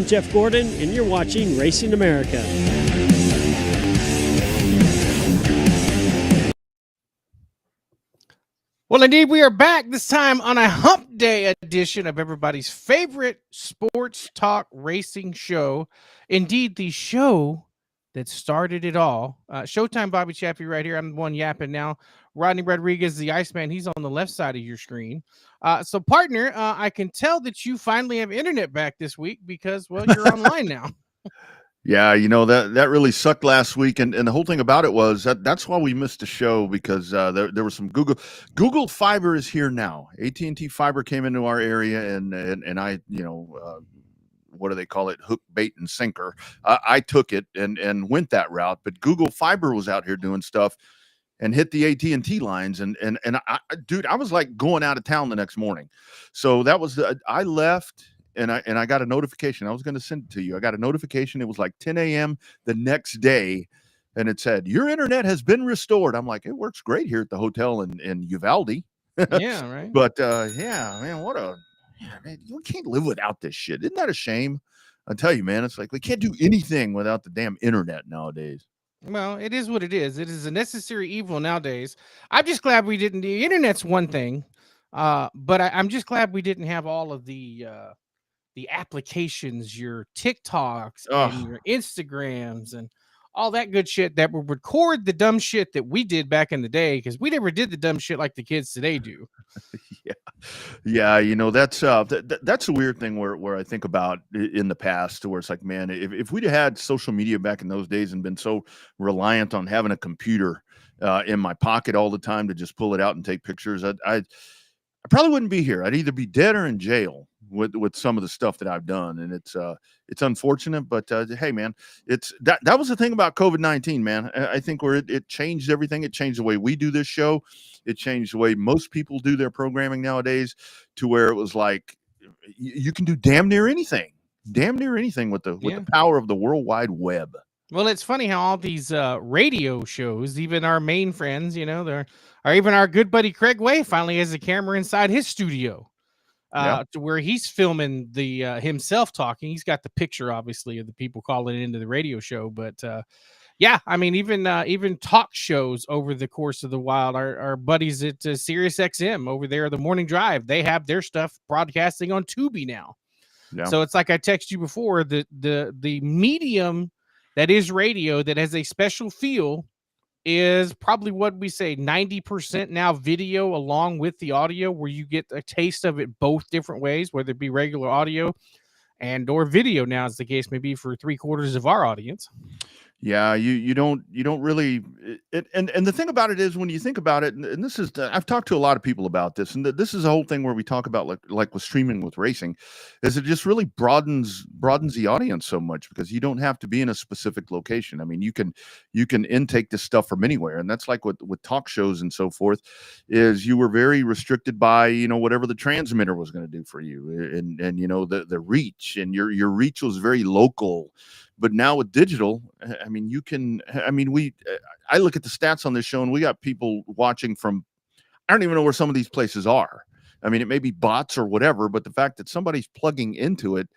I'm Jeff Gordon, and you're watching Racing America. Well, indeed, we are back this time on a hump day edition of everybody's favorite sports talk racing show. Indeed, the show that started it all. Showtime Bobby Chaffee right here. I'm the one yapping now. Rodney Rodriguez, the Iceman, he's on the left side of your screen. So, partner, I can tell that you finally have internet back this week because, well, you're online now. Yeah, you know, that really sucked last week, and the whole thing about it was that's why we missed the show, because there was some Google Fiber is here now. AT&T Fiber came into our area, and I, what do they call it? Hook, bait, and sinker. I took it and went that route, but Google Fiber was out here doing stuff and hit the AT&T lines, and dude, I was like going out of town the next morning. So that was I left. And I got a notification. I was going to send it to you. I got a notification. It was like 10 a.m. the next day, and it said, your internet has been restored. I'm like, it works great here at the hotel in Uvalde. Yeah, right. But yeah, man, man, you can't live without this shit. Isn't that a shame? I tell you, man, it's like we can't do anything without the damn internet nowadays. Well, it is what it is. It is a necessary evil nowadays. I'm just glad we didn't. The internet's one thing, but I'm just glad we didn't have all of the applications, your TikToks and your Instagrams and all that good shit that would record the dumb shit that we did back in the day, because we never did the dumb shit like the kids today do. Yeah, you know, that's that's a weird thing where I think about in the past, where it's like, man, if we'd had social media back in those days and been so reliant on having a computer in my pocket all the time to just pull it out and take pictures, I probably wouldn't be here. I'd either be dead or in jail with some of the stuff that I've done. And it's unfortunate, but hey, man, that was the thing about COVID-19, man. I think where it changed everything. It changed the way we do this show. It changed the way most people do their programming nowadays, to where it was like, you can do damn near anything with the power of the World Wide Web. Well, it's funny how all these radio shows, even our main friends, or even our good buddy Craig Way finally has a camera inside his studio, to where he's filming the himself talking. He's got the picture, obviously, of the people calling into the radio show. But yeah, I mean, even talk shows over the course of the wild, our buddies at Sirius XM over there, the Morning Drive, they have their stuff broadcasting on Tubi now. Yeah. So it's like I texted you before, the medium that is radio, that has a special feel, is probably what we say 90% now video along with the audio, where you get a taste of it both different ways, whether it be regular audio and or video now, as the case may be, for 3/4 of our audience. Yeah, you don't really, and the thing about it is, when you think about it, and this is, I've talked to a lot of people about this, and this is a whole thing where we talk about like with streaming with racing, is it just really broadens the audience so much, because you don't have to be in a specific location. I mean, you can intake this stuff from anywhere, and that's like with talk shows and so forth, is you were very restricted by whatever the transmitter was going to do for you, and the reach, and your reach was very local. But now with digital, I mean, I look at the stats on this show, and we got people watching from, I don't even know where some of these places are. I mean, it may be bots or whatever, but the fact that somebody's plugging into it,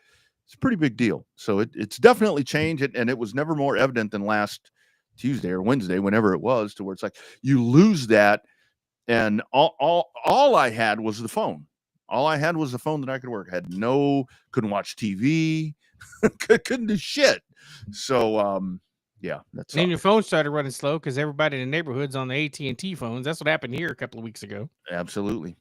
it's a pretty big deal. So it's definitely changed, and it was never more evident than last Tuesday or Wednesday, whenever it was, to where it's like you lose that, and all I had was the phone. All I had was the phone that I could work. Couldn't watch TV, couldn't do shit. So yeah, that's. And your phone started running slow because everybody in the neighborhood's on the AT&T phones. That's what happened here a couple of weeks ago. Absolutely.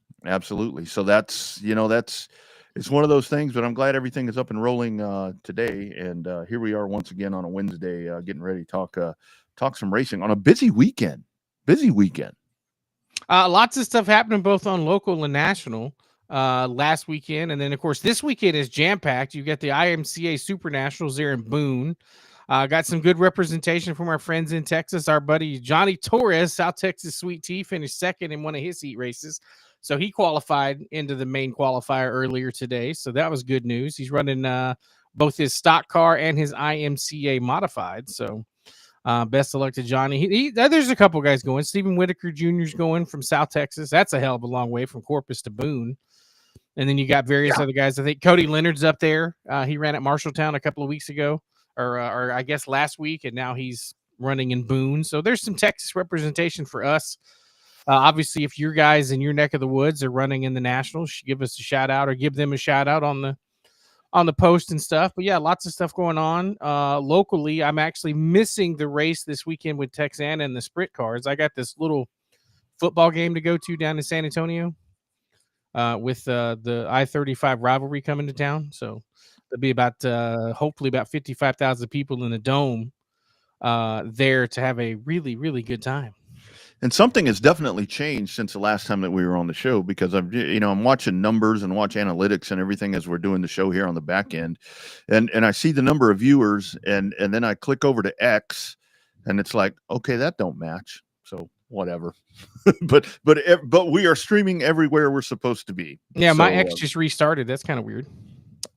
So that's it's one of those things. But I'm glad everything is up and rolling today, and here we are once again on a Wednesday, getting ready to talk some racing on a busy weekend. Lots of stuff happening both on local and national. Last weekend, and then of course this weekend is jam-packed. You got the IMCA Super Nationals there in Boone. Got some good representation from our friends in Texas. Our buddy Johnny Torres, South Texas Sweet Tea, finished second in one of his heat races, so he qualified into the main qualifier earlier today, so that was good news. He's running both his stock car and his IMCA modified, so best of luck to Johnny. There's a couple guys going. Stephen Whitaker Jr. is going from South Texas. That's a hell of a long way from Corpus to Boone. And then you got various other guys. I think Cody Leonard's up there. He ran at Marshalltown a couple of weeks ago, or I guess last week, and now he's running in Boone. So there's some Texas representation for us. Obviously, if your guys in your neck of the woods are running in the Nationals, give us a shout out or give them a shout out on the post and stuff. But yeah, lots of stuff going on. Locally, I'm actually missing the race this weekend with Texana and the sprint cars. I got this little football game to go to down in San Antonio with the I-35 rivalry coming to town. So there'll be about hopefully about 55,000 people in the dome there to have a really, really good time. And something has definitely changed since the last time that we were on the show, because I'm watching numbers and watch analytics and everything as we're doing the show here on the back end, and I see the number of viewers, and then I click over to X, and it's like, okay, that don't match, so whatever. but we are streaming everywhere we're supposed to be. Yeah, so, my X just restarted. That's kind of weird.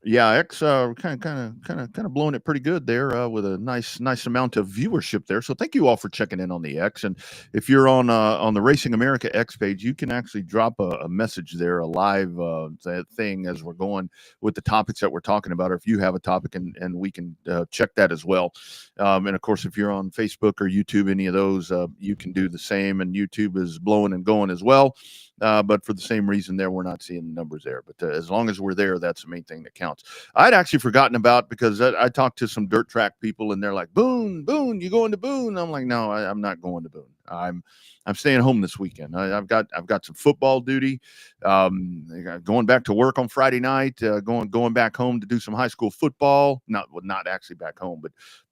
Yeah, X kind of blowing it pretty good there with a nice amount of viewership there. So thank you all for checking in on the X. And if you're on the Racing America X page, you can actually drop a message there, a live thing as we're going with the topics that we're talking about, or if you have a topic, and we can check that as well. And of course, if you're on Facebook or YouTube, any of those, you can do the same. And YouTube is blowing and going as well. But for the same reason there, we're not seeing the numbers there. But as long as we're there, that's the main thing that counts. I'd actually forgotten about, because I talked to some dirt track people, and they're like, Boone, you going to Boone? I'm like, no, I'm not going to Boone. I'm staying home this weekend. I've got some football duty. Going back to work on Friday night. Going back home to do some high school football. Not actually back home,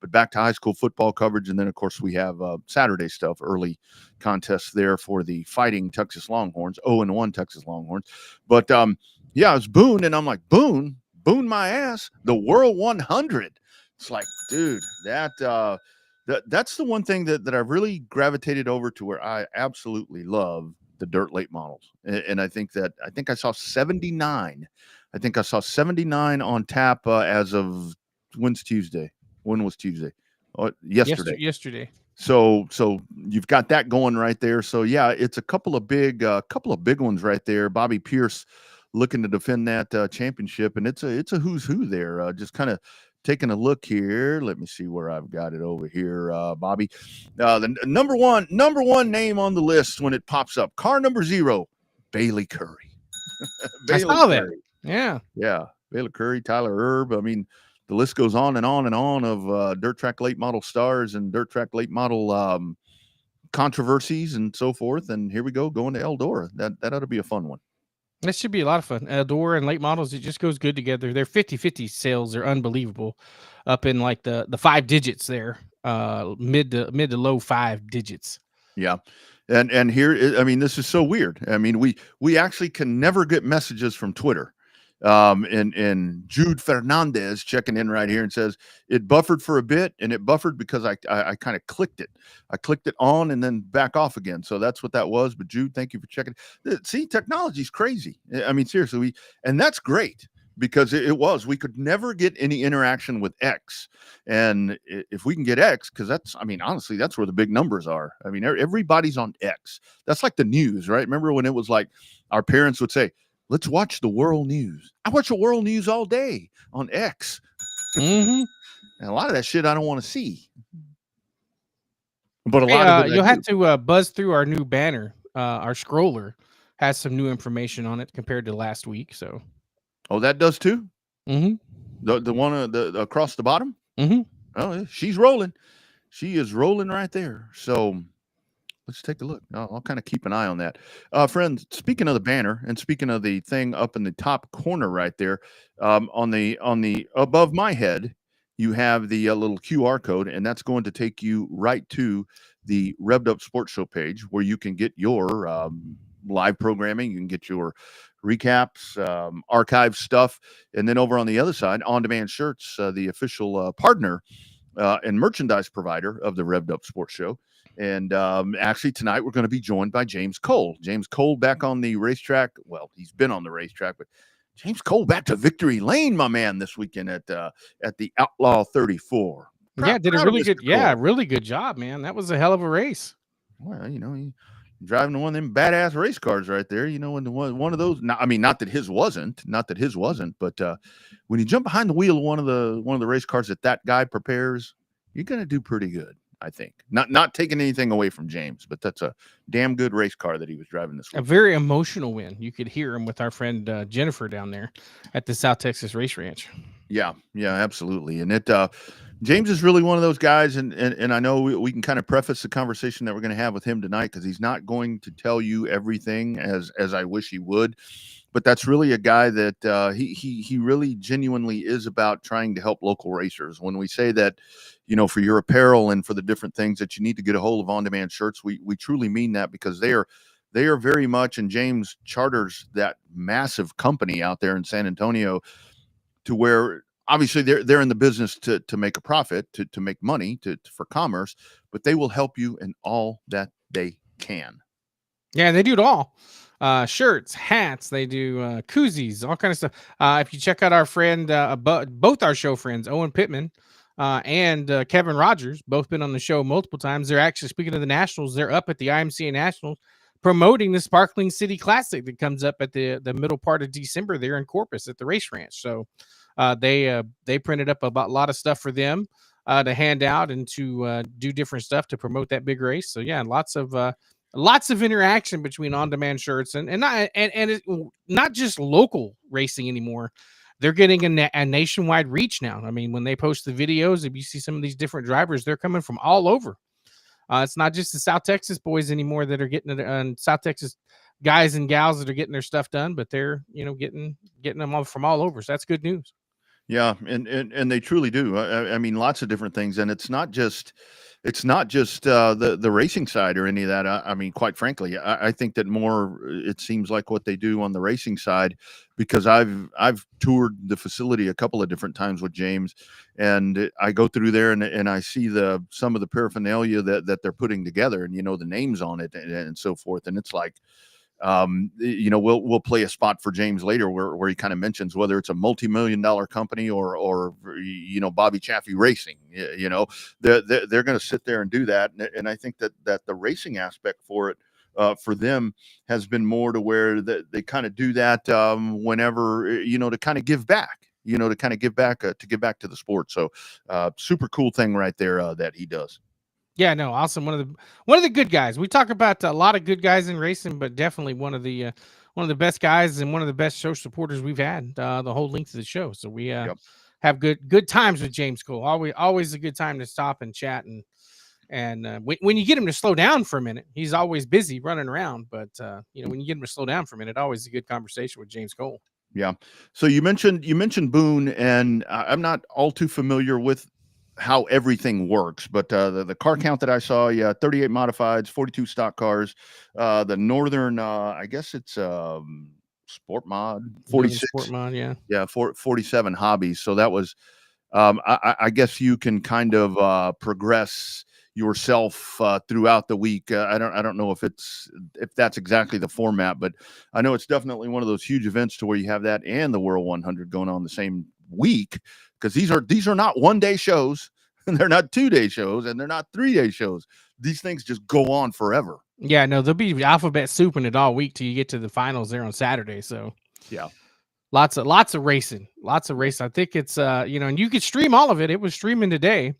but back to high school football coverage. And then of course we have Saturday stuff, early contests there for the Fighting Texas Longhorns, 0-1 Texas Longhorns. But yeah, it's Boone, and I'm like, Boone my ass, the World 100. It's like, dude, that's the one thing that I've really gravitated over to, where I absolutely love the dirt late models. And I think I saw 79. I think I saw 79 on tap as of when's Tuesday? When was Tuesday? Oh, yesterday. So you've got that going right there. So yeah, it's a couple of big ones right there. Bobby Pierce looking to defend that championship, and it's a who's who there. Just kind of taking a look here. Let me see where I've got it over here. Bobby, the number one name on the list when it pops up, car number 0, Bailey Curry. I saw that. Yeah. Bailey Curry, Tyler Erb. I mean, the list goes on and on and on of dirt track late model stars and dirt track late model controversies and so forth. And here we go, going to Eldora. That ought to be a fun one. That should be a lot of fun. Eldora and late models, it just goes good together. Their 50-50 sales are unbelievable, up in like the 5 digits there, mid to low 5 digits. Yeah. And here, I mean, this is so weird. I mean, we actually can never get messages from Twitter. And Jude Fernandez checking in right here and says it buffered for a bit, and it buffered because I kind of clicked it. I clicked it on and then back off again. So that's what that was. But Jude, thank you for checking. See, technology's crazy. I mean, seriously, and that's great, because we could never get any interaction with X. And if we can get X, because honestly, that's where the big numbers are. I mean, everybody's on X. That's like the news, right? Remember when it was like our parents would say, let's watch the world news. I watch the world news all day on X. Mm-hmm. And a lot of that shit I don't want to see. But a lot of it you'll have to buzz through our new banner. Our scroller has some new information on it compared to last week. So, oh, that does too. Mm-hmm. The one across the bottom. Mm-hmm. Oh, she's rolling. She is rolling right there. So let's take a look. I'll kind of keep an eye on that. Friends, speaking of the banner and speaking of the thing up in the top corner right there, on the above my head, you have the little QR code, and that's going to take you right to the Revved Up Sports Show page, where you can get your live programming, you can get your recaps, archive stuff, and then over on the other side, on-demand shirts, the official partner and merchandise provider of the Revved Up Sports Show. And actually tonight we're going to be joined by James Cole. James Cole back on the racetrack. Well, he's been on the racetrack, but James Cole back to victory lane, my man, this weekend at the Outlaw 34. Did a really good, really good job, man. That was a hell of a race. Well, driving one of them badass race cars right there. You know, and one of those. I mean, not that his wasn't, but when you jump behind the wheel of one of the race cars that guy prepares, you're gonna do pretty good. I think. Not taking anything away from James, but that's a damn good race car that he was driving this week. A very emotional win. You could hear him with our friend Jennifer down there at the South Texas Race Ranch. Yeah, absolutely. And James is really one of those guys, and I know we can kind of preface the conversation that we're going to have with him tonight, because he's not going to tell you everything as I wish he would, but that's really a guy that he really genuinely is about trying to help local racers. When we say that, you know, for your apparel and for the different things that you need to get a hold of on-demand shirts, we truly mean that, because they are very much, and James charters that massive company out there in San Antonio, to where obviously they're in the business to make a profit, to make money, for commerce, but they will help you in all that they can. Yeah, they do it all. Shirts, hats, they do koozies, all kind of stuff. If you check out our friend, both our show friends, Owen Pittman and Kevin Rogers, both been on the show multiple times. They're actually, speaking of the Nationals, they're up at the IMCA Nationals promoting the Sparkling City Classic that comes up at the middle part of December there in Corpus at the race ranch. So they printed up a lot of stuff for them to hand out and to do different stuff to promote that big race. So yeah, lots of interaction between on-demand shirts and it's not just local racing anymore. They're getting a nationwide reach now. I mean, when they post the videos, if you see some of these different drivers, they're coming from all over. It's not just the South Texas boys anymore that are getting it, and South Texas guys and gals that are getting their stuff done, but they're, you know, getting them all from all over. So that's good news. Yeah, and they truly do. I mean, lots of different things, and it's not just the racing side or any of that. I mean, quite frankly, I think that more, it seems like what they do on the racing side, because I've toured the facility a couple of different times with James, and I go through there and I see some of the paraphernalia that they're putting together, and, you know, the names on it and so forth, and it's like, you know, we'll play a spot for James later where he kind of mentions whether it's a multi-million-dollar company or you know, Bobby Chaffee Racing. You know, they're going to sit there and do that, and I think that the racing aspect for it, for them, has been more to where they kind of do that whenever, you know, to kind of give back. You know, to give back to the sport. So super cool thing right there that he does. Yeah, no, awesome. One of the good guys. We talk about a lot of good guys in racing, but definitely one of the best guys and one of the best show supporters we've had the whole length of the show. So we have good times with James Cole. Always a good time to stop and chat, and when you get him to slow down for a minute, he's always busy running around. But you know, when you get him to slow down for a minute, always a good conversation with James Cole. Yeah. So you mentioned Boone, and I'm not all too familiar with how everything works, but the car count that I saw, 38 modifieds, 42 stock cars, the northern, I guess it's sport mod, 46 sport mod, 47 hobbies. So that was, I guess you can kind of progress yourself throughout the week. I don't know if that's exactly the format, but I know it's definitely one of those huge events to where you have that and the World 100 going on the same week, because these are not 1-day shows, and they're not 2-day shows, and they're not 3-day shows. These things just go on forever. Yeah, no, there'll be alphabet soup in it all week till you get to the finals there on Saturday. So yeah, lots of racing. I think it's you know, and you could stream all of it. It was streaming today. It's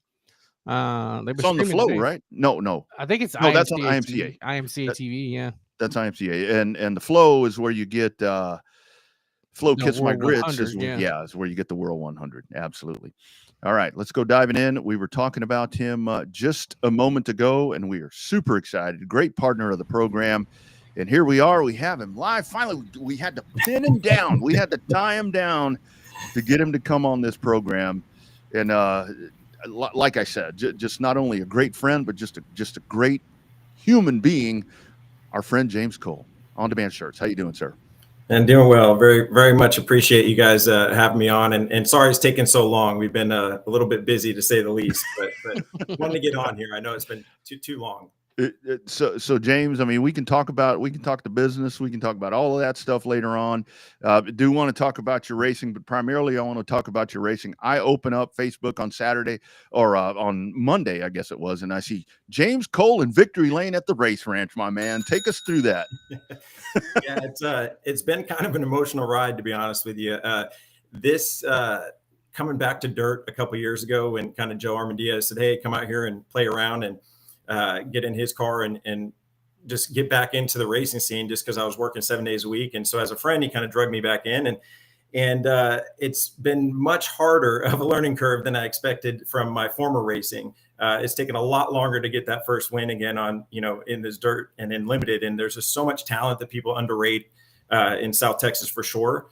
on the Flow, today. Right? No. I think it's no. That's on IMCA. IMCA TV. Yeah, that's IMCA, and the Flow is where you get Flow Kiss My Grits is where you get the World 100. Absolutely. All right, let's go diving in. We were talking about him just a moment ago, and we are super excited. Great partner of the program. And here we are. We have him live. Finally, we had to pin him down. We had to tie him down to get him to come on this program. And like I said, just not only a great friend, but just a great human being, our friend James Cole, On Demand Shirts. How you doing, sir? And doing well. Very, very much appreciate you guys having me on. And sorry it's taken so long. We've been a little bit busy, to say the least, but wanted to get on here. I know it's been too long. So James, I mean, we can talk the business, we can talk about all of that stuff later on. Do want to talk about your racing, but primarily I want to talk about your racing. I open up Facebook on Saturday or on Monday, I guess it was, and I see James Cole in Victory Lane at the race ranch. My man, take us through that. Yeah, it's been kind of an emotional ride, to be honest with you. This coming back to dirt a couple years ago, when kind of Joe Armandilla said, "Hey, come out here and play around and get in his car and just get back into the racing scene," just because I was working 7 days a week. And so as a friend, he kind of drugged me back in, and it's been much harder of a learning curve than I expected from my former racing. It's taken a lot longer to get that first win again on, in this dirt and in limited. And there's just so much talent that people underrate in South Texas for sure.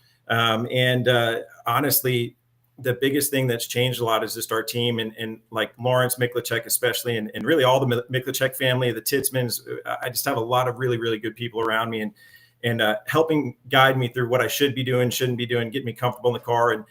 Honestly, the biggest thing that's changed a lot is just our team and like Lawrence Miklicek, especially, and really all the Miklicek family, the Titzmans. I just have a lot of really, really good people around me and helping guide me through what I should be doing, shouldn't be doing, get me comfortable in the car,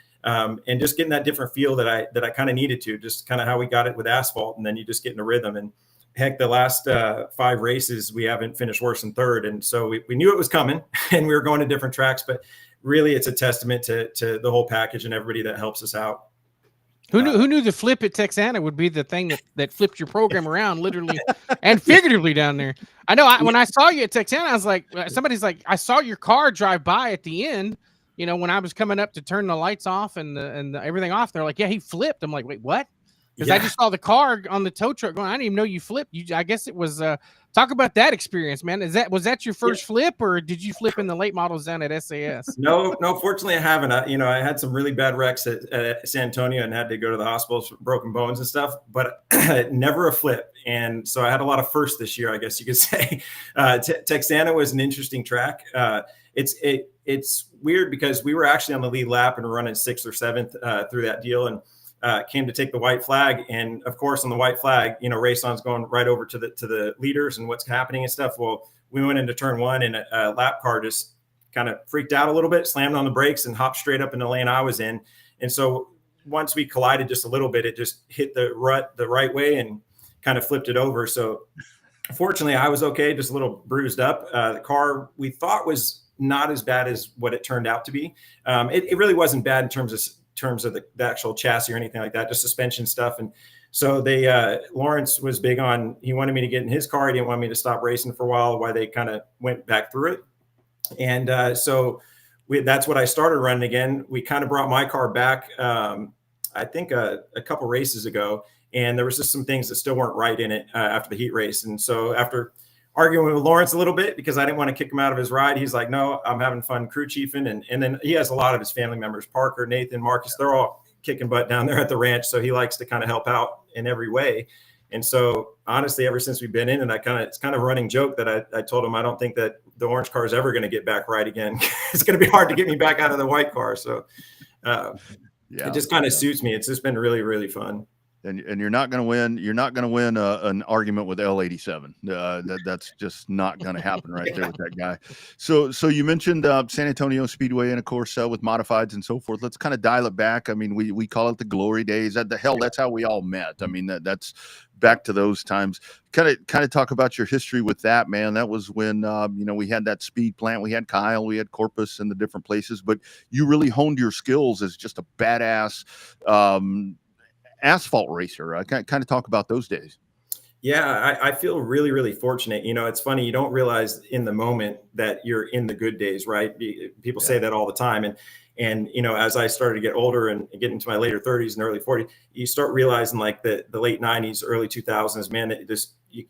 and just getting that different feel that I kind of needed to, just kind of how we got it with asphalt. And then you just get in a rhythm. And heck, the last 5 races, we haven't finished worse than third. And so we knew it was coming and we were going to different tracks, but really it's a testament to the whole package and everybody that helps us out. Who knew the flip at Texana would be the thing that flipped your program around literally and figuratively down there. I know when I saw you at Texana, I was like, somebody's like, I saw your car drive by at the end, when I was coming up to turn the lights off and everything off. They're like, yeah, he flipped. I'm like, wait, what? Because I just saw the car on the tow truck going, I didn't even know you flipped. I guess it was talk about that experience, man. Was that your first flip, or did you flip in the late models down at SAS? No, fortunately I haven't. I had some really bad wrecks at San Antonio and had to go to the hospital for broken bones and stuff, but never a flip. And so I had a lot of firsts this year, I guess you could say. Texana was an interesting track. It's weird because we were actually on the lead lap and running 6th or 7th through that deal, and came to take the white flag. And of course, on the white flag, race on's going right over to the leaders and what's happening and stuff. Well, we went into turn 1 and a lap car just kind of freaked out a little bit, slammed on the brakes and hopped straight up in the lane I was in. And so once we collided just a little bit, it just hit the rut the right way and kind of flipped it over. So fortunately I was okay, just a little bruised up. The car we thought was not as bad as what it turned out to be. It really wasn't bad in terms of the actual chassis or anything like that, just suspension stuff. And so Lawrence was big on, he wanted me to get in his car. He didn't want me to stop racing for a while while they kind of went back through it. And so that's what I started running again. We kind of brought my car back, I think a couple races ago, and there was just some things that still weren't right in it after the heat race. And so after arguing with Lawrence a little bit because I didn't want to kick him out of his ride, he's like, no, I'm having fun crew chiefing. And then he has a lot of his family members, Parker, Nathan, Marcus, they're all kicking butt down there at the ranch. So he likes to kind of help out in every way. And so honestly, ever since we've been in, and it's kind of a running joke that I told him, I don't think that the orange car is ever going to get back right again. It's going to be hard to get me back out of the white car. So it just kind of suits me. It's just been really, really fun. And you're not going to win. You're not going to win an argument with L87. That's just not going to happen right there with that guy. So you mentioned San Antonio Speedway, and of course with modifieds and so forth. Let's kind of dial it back. I mean, we call it the glory days. That's how we all met. I mean, that's back to those times. Kind of talk about your history with that, man. That was when we had that speed plant. We had Kyle, we had Corpus, and the different places. But you really honed your skills as just a badass asphalt racer. I kind of talk about those days. Yeah, I feel really, really fortunate. It's funny, you don't realize in the moment that you're in the good days, right? People say that all the time. And as I started to get older and get into my later 30s and early 40s, you start realizing like the late 90s, early 2000s, man,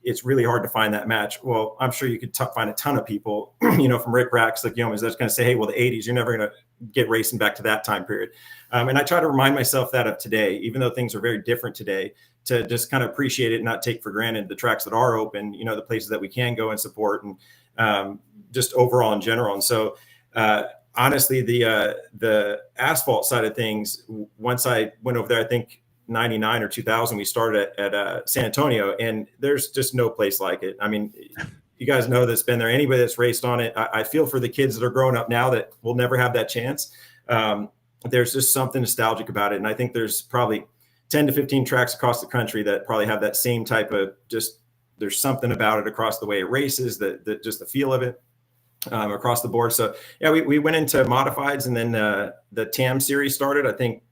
it's really hard to find that match. Well, I'm sure you could find a ton of people, from Rick Racks, like Yomas, that's going to say, hey, well, the 80s, you're never going to get racing back to that time period. And I try to remind myself that of today, even though things are very different today, to just kind of appreciate it and not take for granted the tracks that are open, the places that we can go and support, and just overall in general. And so honestly, the asphalt side of things, once I went over there, I think 99 or 2000, we started at San Antonio, and there's just no place like it. I mean, you guys know that's been there. Anybody that's raced on it, I feel for the kids that are growing up now that will never have that chance. There's just something nostalgic about it. And I think there's probably 10 to 15 tracks across the country that probably have that same type of just there's something about it across the way it races, that just the feel of it across the board. So yeah, we went into modifieds, and then the TAM series started, I think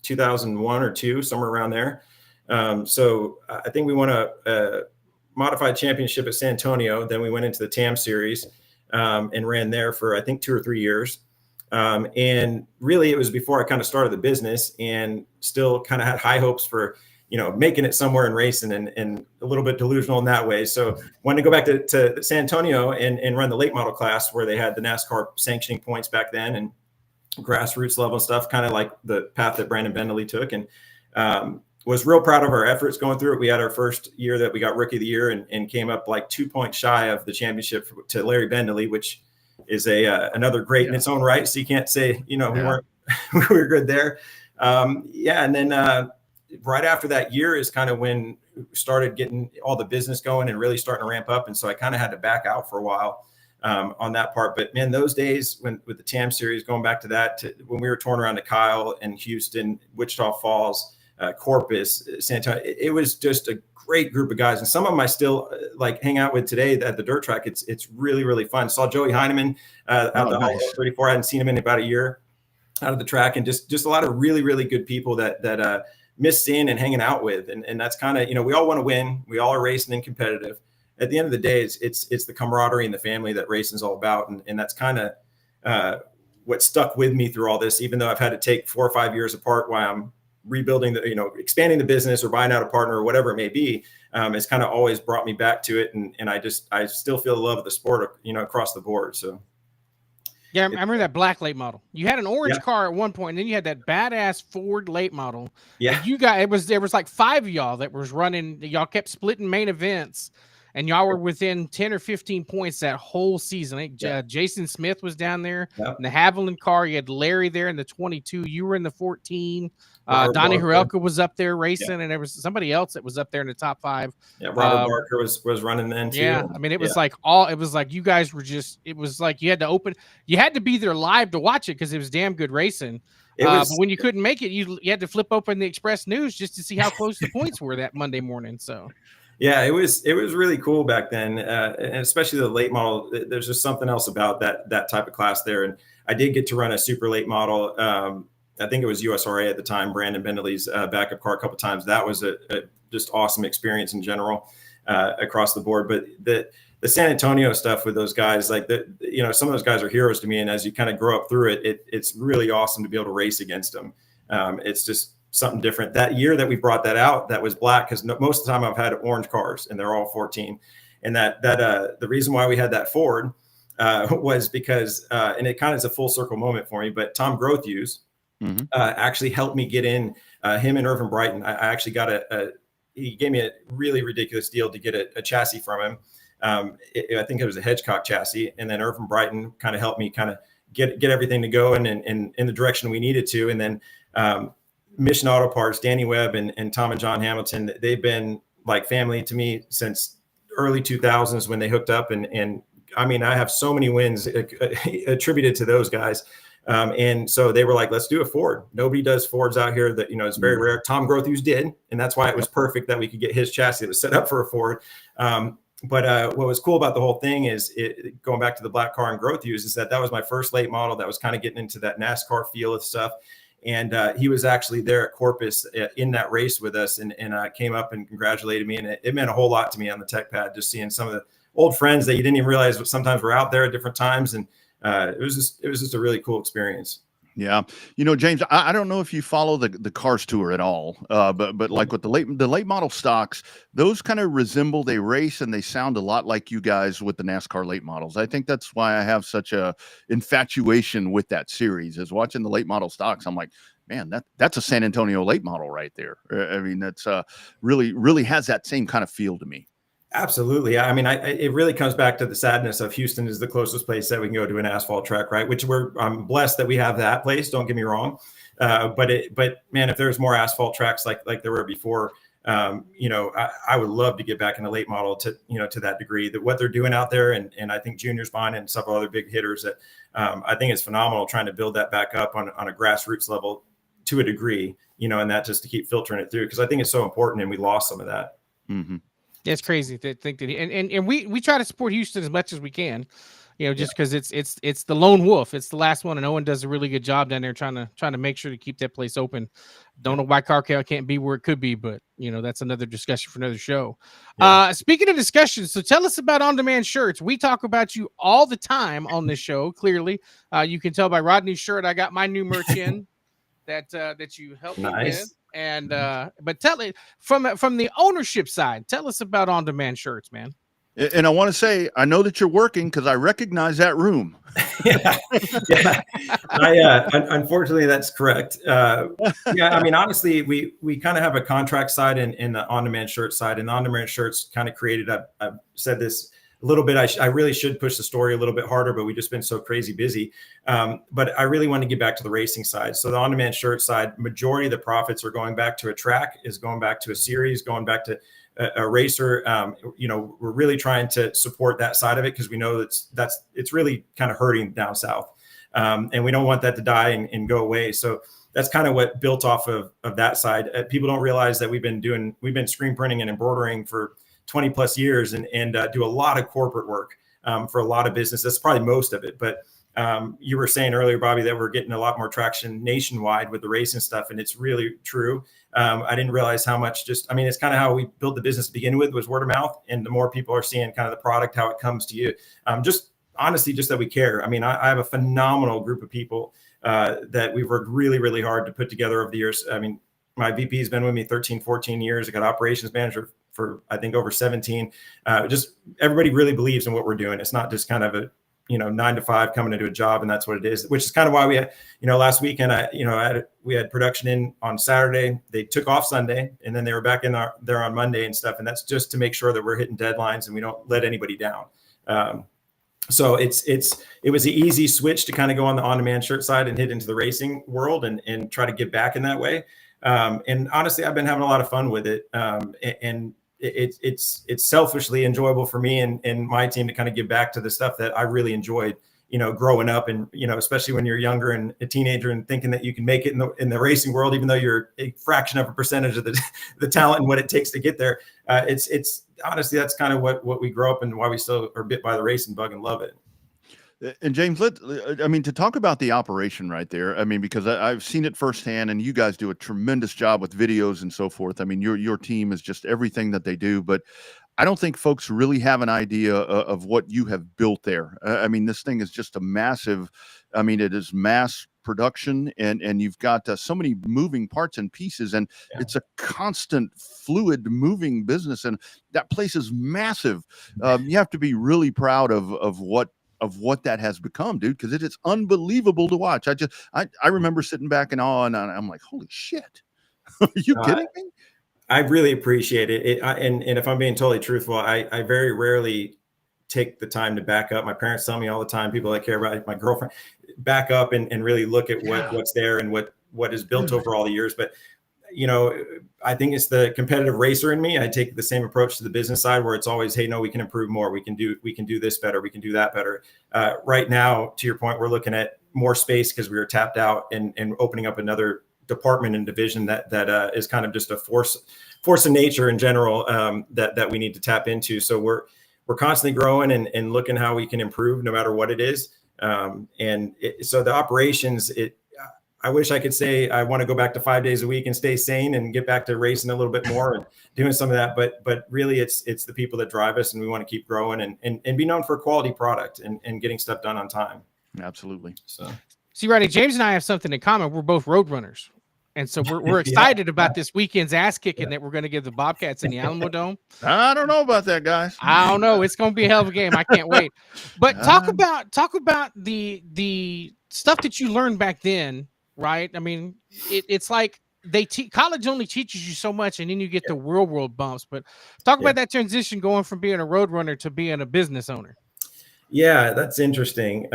2001 or two, somewhere around there. So I think we won a modified championship at San Antonio. Then we went into the TAM series and ran there for, I think, 2 or 3 years. And really it was before I kind of started the business, and still kind of had high hopes for, making it somewhere in racing, and a little bit delusional in that way. So wanted to go back to San Antonio and run the late model class, where they had the NASCAR sanctioning points back then, and grassroots level stuff, kind of like the path that Brandon Bentley took. And was real proud of our efforts going through it. We had our first year that we got Rookie of the Year, and came up like 2 points shy of the championship to Larry Bentley, which is another great in its own right. So you can't say, we weren't, we were good there. And then right after that year is kind of when we started getting all the business going and really starting to ramp up. And so I kind of had to back out for a while on that part. But man, those days with the TAM series, going back to that, when we were touring around to Kyle and Houston, Wichita Falls, Corpus, San Antonio, it was just a great group of guys. And some of them I still hang out with today at the dirt track. It's really, really fun. Saw Joey Heineman out of the 34. I hadn't seen him in about a year out of the track, and just a lot of really, really good people that miss seeing and hanging out with. And that's kind of, we all want to win. We all are racing and competitive. At the end of the day, it's the camaraderie and the family that racing is all about. And that's kind of what stuck with me through all this, even though I've had to take 4 or 5 years apart while I'm rebuilding expanding the business or buying out a partner or whatever it may be. It's kind of always brought me back to it. And I still feel the love of the sport, across the board. So. Yeah, I remember that black late model. You had an orange car at one point, and then you had that badass Ford late model. Yeah, there was like 5 of y'all that was running. Y'all kept splitting main events, and y'all were within 10 or 15 points that whole season. I think Jason Smith was down there in the Haviland car. You had Larry there in the 22. You were in the 14. Donnie Hurelka was up there racing, and there was somebody else that was up there in the top 5. Yeah, Robert Barker was running then too. Yeah, I mean, it was like you guys were it was like you had to be there live to watch it, because it was damn good racing. But when you couldn't make it, you had to flip open the Express News just to see how close the points were that Monday morning. So. Yeah, it was really cool back then, and especially the late model. There's just something else about that type of class there. And I did get to run a super late model. I think it was USRA at the time, Brandon Bentley's backup car a couple of times. That was a just awesome experience in general across the board. But the San Antonio stuff with those guys, some of those guys are heroes to me. And as you kind of grow up through it, it's really awesome to be able to race against them. It's just something different. That year that we brought that out, that was black, because most of the time I've had orange cars, and they're all 14. And that the reason why we had that Ford was because, and it kind of is a full circle moment for me, but Tom Grothuse actually helped me get in, him and Irvin Brighton. I actually got he gave me a really ridiculous deal to get a chassis from him. I think it was a Hedgecock chassis. And then Irvin Brighton kind of helped me kind of get everything to go in the direction we needed to. And then Mission Auto Parts, Danny Webb and Tom and John Hamilton, they've been like family to me since early 2000s when they hooked up. And I mean, I have so many wins attributed to those guys. And so they were like, let's do a Ford. Nobody does Fords out here that, it's very rare. Tom Grothuse did. And that's why it was perfect that we could get his chassis that was set up for a Ford. But what was cool about the whole thing is going back to the black car and Grothuse is that was my first late model that was kind of getting into that NASCAR feel of stuff. And he was actually there at Corpus in that race with us, and came up and congratulated me. And it meant a whole lot to me on the tech pad, just seeing some of the old friends that you didn't even realize sometimes were out there at different times. And it was just a really cool experience. Yeah. James, I don't know if you follow the Cars Tour at all, but like with the late model stocks, those kind of resemble, they race and they sound a lot like you guys with the NASCAR late models. I think that's why I have such a infatuation with that series, is watching the late model stocks. I'm like, man, that's a San Antonio late model right there. I mean, that's really has that same kind of feel to me. Absolutely. I mean, it really comes back to the sadness of Houston is the closest place that we can go to an asphalt track, right? Which I'm blessed that we have that place. Don't get me wrong. But man, if there's more asphalt tracks like there were before, I would love to get back in the late model to that degree, that what they're doing out there. And I think Junior's buying and several other big hitters that I think it's phenomenal trying to build that back up on a grassroots level to a degree, and that just to keep filtering it through, because I think it's so important and we lost some of that. Mm-hmm. It's crazy to think that and we try to support Houston as much as we can, just because it's the lone wolf. It's the last one, and Owen does a really good job down there trying to make sure to keep that place open. Don't know why Carcal can't be where it could be, but that's another discussion for another show. Speaking of discussions, so tell us about On-Demand Shirts. We talk about you all the time on this show. Clearly, you can tell by Rodney's shirt. I got my new merch in that you helped me with. And but tell it from the ownership side. Tell us about On-Demand Shirts, man. And I want to say, I know that you're working because I recognize that room. yeah. Unfortunately, that's correct. I mean, honestly, we kind of have a contract side and the On-Demand Shirt side, and On-Demand Shirts kind of created. I've said this a little bit. I really should push the story a little bit harder, but we've just been so crazy busy. But I really want to get back to the racing side. So the On-Demand Shirt side, majority of the profits are going back to a track, is going back to a series, going back to a racer. We're really trying to support that side of it because we know it's really kind of hurting down south. And we don't want that to die and go away. So that's kind of what built off of that side. People don't realize that we've been screen printing and embroidering for 20 plus years and do a lot of corporate work for a lot of business. That's probably most of it. But you were saying earlier, Bobby, that we're getting a lot more traction nationwide with the racing stuff. And it's really true. I didn't realize how much it's kind of how we built the business to begin with, was word of mouth. And the more people are seeing kind of the product, how it comes to you, just honestly, just that we care. I mean, I have a phenomenal group of people that we've worked really, really hard to put together over the years. I mean, my VP has been with me 13, 14 years. I got operations manager for I think over 17. Just everybody really believes in what we're doing. It's not just kind of a 9 to 5 coming into a job, and that's what it is. Which is kind of why we had last weekend we had production in on Saturday. They took off Sunday, and then they were back in there on Monday and stuff. And that's just to make sure that we're hitting deadlines and we don't let anybody down. So it was an easy switch to kind of go on the On-Demand Shirt side and hit into the racing world and try to give back in that way. And honestly, I've been having a lot of fun with it. And it's selfishly enjoyable for me and my team to kind of give back to the stuff that I really enjoyed, growing up. And, especially when you're younger and a teenager and thinking that you can make it in the racing world, even though you're a fraction of a percentage of the talent and what it takes to get there. It's honestly, that's kind of what we grow up and why we still are bit by the racing bug and love it. And James, to talk about the operation right there, because I've seen it firsthand, and you guys do a tremendous job with videos and so forth. I mean, your team is just everything that they do, but I don't think folks really have an idea of what you have built there. This thing is just a massive, it is mass production, and you've got so many moving parts and pieces, and it's a constant fluid moving business, and that place is massive. You have to be really proud of what that has become, dude, because it is unbelievable to watch. I remember sitting back in awe, and I'm like, holy shit. Are you kidding me? I really appreciate it. And if I'm being totally truthful, I very rarely take the time to back up. My parents tell me all the time, people that care about it, my girlfriend, back up and really look at what's there and what is built over all the years. But I think it's the competitive racer in me. I take the same approach to the business side, where it's always, hey, no, we can improve more. We can do this better. We can do that better. Right now, to your point, we're looking at more space because we were tapped out and opening up another department and division that is kind of just a force of nature in general that we need to tap into. So we're constantly growing and looking how we can improve no matter what it is. So the operations, I wish I could say I want to go back to 5 days a week and stay sane and get back to racing a little bit more and doing some of that. But really it's the people that drive us, and we want to keep growing and be known for a quality product and getting stuff done on time. Absolutely. So see, Rodney, James and I have something in common. We're both road runners. And so we're excited about this weekend's ass kicking that we're going to give the Bobcats in the Alamo Dome. I don't know about that, guys. I don't know. It's going to be a hell of a game. I can't wait. But talk about the stuff that you learned back then, right? It's like college only teaches you so much, and then you get the real world bumps. But talk about that transition going from being a road runner to being a business owner. Yeah, that's interesting.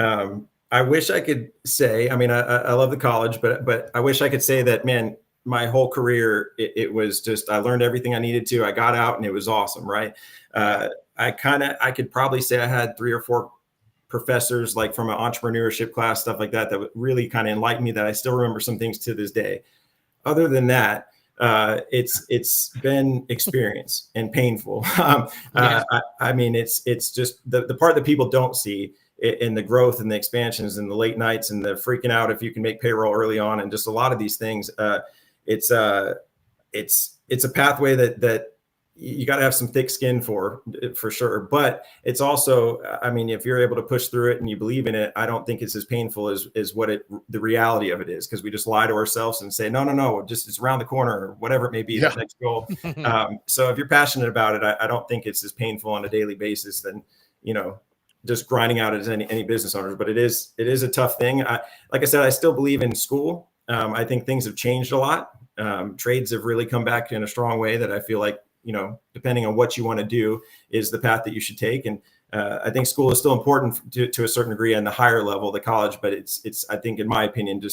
I wish I could say, I love the college, but I wish I could say that, man, my whole career, it was just, I learned everything I needed to. I got out and it was awesome. Right. I could probably say I had 3 or 4 professors, like from an entrepreneurship class, stuff like that would really kind of enlighten me, that I still remember some things to this day. Other than that, it's been experience and painful. I mean, it's just the part that people don't see in the growth and the expansions and the late nights and the freaking out if you can make payroll early on, and just a lot of these things. It's a pathway that you got to have some thick skin for sure. But it's also, I mean, if you're able to push through it and you believe in it, I don't think it's as painful as what the reality of it is, because we just lie to ourselves and say, no, just it's around the corner or whatever it may be, that next goal. So if you're passionate about it, I don't think it's as painful on a daily basis than, just grinding out as any business owners. But it is a tough thing. Like I said, I still believe in school. I think things have changed a lot. Trades have really come back in a strong way that I feel like, depending on what you want to do, is the path that you should take. And I think school is still important to a certain degree on the higher level, the college. But it's I think, in my opinion, I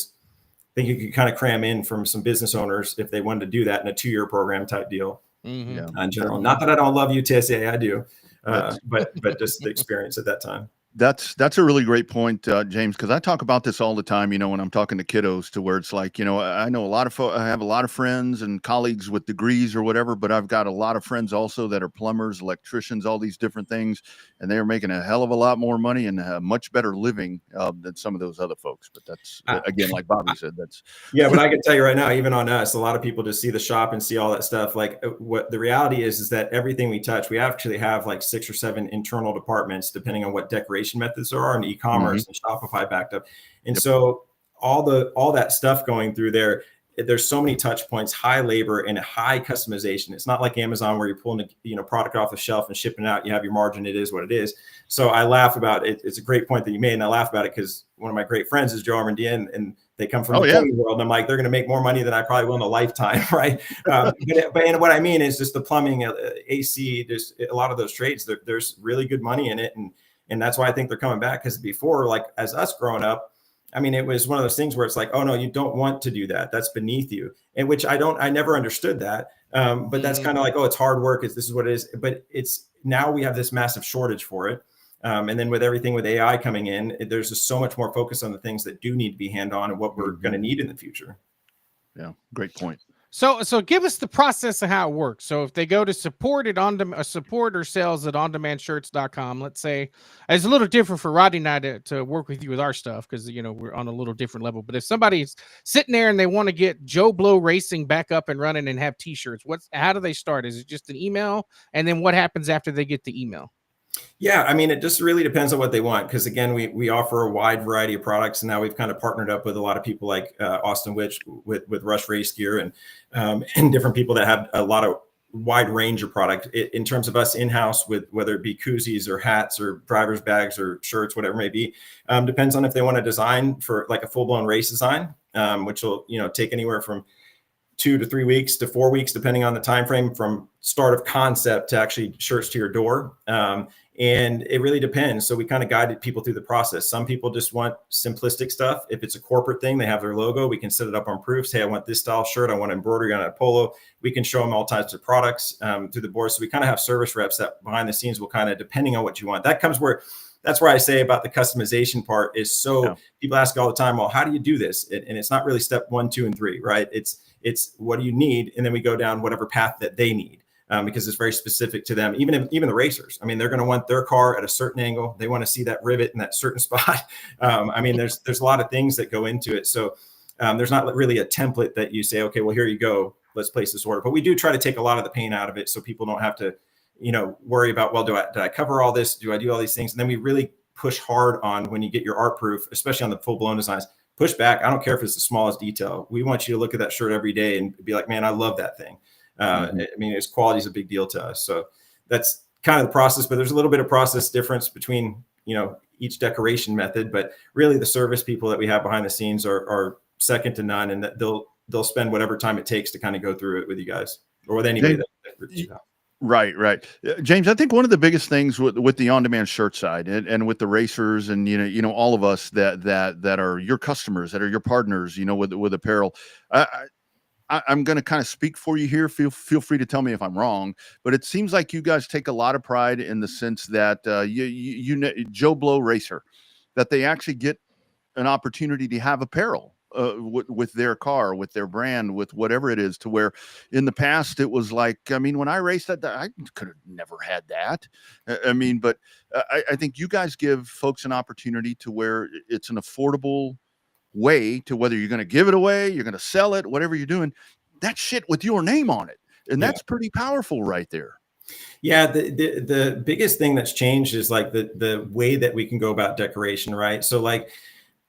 think you could kind of cram in from some business owners if they wanted to do that in a 2-year program type deal. In general. Not that I don't love UTSA, I do. But just the experience at that time. That's a really great point, James, because I talk about this all the time, when I'm talking to kiddos, to where it's like, I know I have a lot of friends and colleagues with degrees or whatever, but I've got a lot of friends also that are plumbers, electricians, all these different things, and they're making a hell of a lot more money and a much better living than some of those other folks. But that's, again, like Bobby said, that's. Yeah, but I can tell you right now, even on us, a lot of people just see the shop and see all that stuff. Like, what the reality is that everything we touch, we actually have like 6 or 7 internal departments, depending on what decoration methods there are, and e-commerce and Shopify backed up. And so all that stuff going through there's so many touch points, high labor and a high customization. It's not like Amazon where you're pulling product off the shelf and shipping it out. You have your margin. It is what it is. So I laugh about it. It's a great point that you made, and I laugh about it because one of my great friends is Joe Armandia, and they come from the plumbing world. And I'm like, they're going to make more money than I probably will in a lifetime, right? But what I mean is just the plumbing, AC, there's a lot of those trades. There's really good money in it, and that's why I think they're coming back. Because before, like as us growing up, I mean, it was one of those things where it's like, oh no, you don't want to do that. That's beneath you. And which I never understood that. But that's kind of like, oh, it's hard work. This is what it is. But it's now we have this massive shortage for it. And then with everything with AI coming in, there's just so much more focus on the things that do need to be hand-on and what we're going to need in the future. Yeah, great point. So give us the process of how it works. So if they go to support or sales at ondemandshirts.com, let's say, it's a little different for Rodney and I to work with you with our stuff because, we're on a little different level. But if somebody's sitting there and they want to get Joe Blow Racing back up and running and have T-shirts, how do they start? Is it just an email? And then what happens after they get the email? Yeah, I mean, it just really depends on what they want. Because again, we offer a wide variety of products, and now we've kind of partnered up with a lot of people like Austin Witch with RUSS race gear and different people that have a lot of wide range of product in terms of us in-house, with whether it be koozies or hats or driver's bags or shirts, whatever it may be. Depends on if they want to design for like a full-blown race design, which will take anywhere from 2 to 3 weeks to 4 weeks, depending on the time frame from start of concept to actually shirts to your door. And it really depends. So we kind of guided people through the process. Some people just want simplistic stuff. If it's a corporate thing, they have their logo. We can set it up on proofs. Hey, I want this style shirt. I want embroidery on a polo. We can show them all types of products through the board. So we kind of have service reps that behind the scenes will kind of, depending on what you want. That's where I say about the customization part is people ask all the time, well, how do you do this? And it's not really step 1, 2, and 3, right? It's what do you need? And then we go down whatever path that they need. Because it's very specific to them. Even the racers, I mean, they're going to want their car at a certain angle. They want to see that rivet in that certain spot. I mean, there's a lot of things that go into it. So there's not really a template that you say, okay, well, here you go. Let's place this order. But we do try to take a lot of the pain out of it, so people don't have to, worry about, well, did I cover all this? Do I do all these things? And then we really push hard on when you get your art proof, especially on the full blown designs. Push back. I don't care if it's the smallest detail. We want you to look at that shirt every day and be like, man, I love that thing. I mean, its quality is a big deal to us. So that's kind of the process, but there's a little bit of process difference between, each decoration method, but really the service people that we have behind the scenes are second to none. And that they'll spend whatever time it takes to kind of go through it with you guys or with anybody that Right. James, I think one of the biggest things with the on-demand shirt side and with the racers and, all of us that are your customers, that are your partners, with apparel, I'm going to kind of speak for you here. Feel free to tell me if I'm wrong, but it seems like you guys take a lot of pride in the sense that Joe Blow Racer, that they actually get an opportunity to have apparel with their car, with their brand, with whatever it is, to where in the past it was like, I mean, when I raced that, I could have never had that. I mean, but I think you guys give folks an opportunity to where it's an affordable way to, whether you're going to give it away, you're going to sell it, whatever you're doing, that shit with your name on it. And that's pretty powerful right there. Yeah, the biggest thing that's changed is like the way that we can go about decoration, right? So like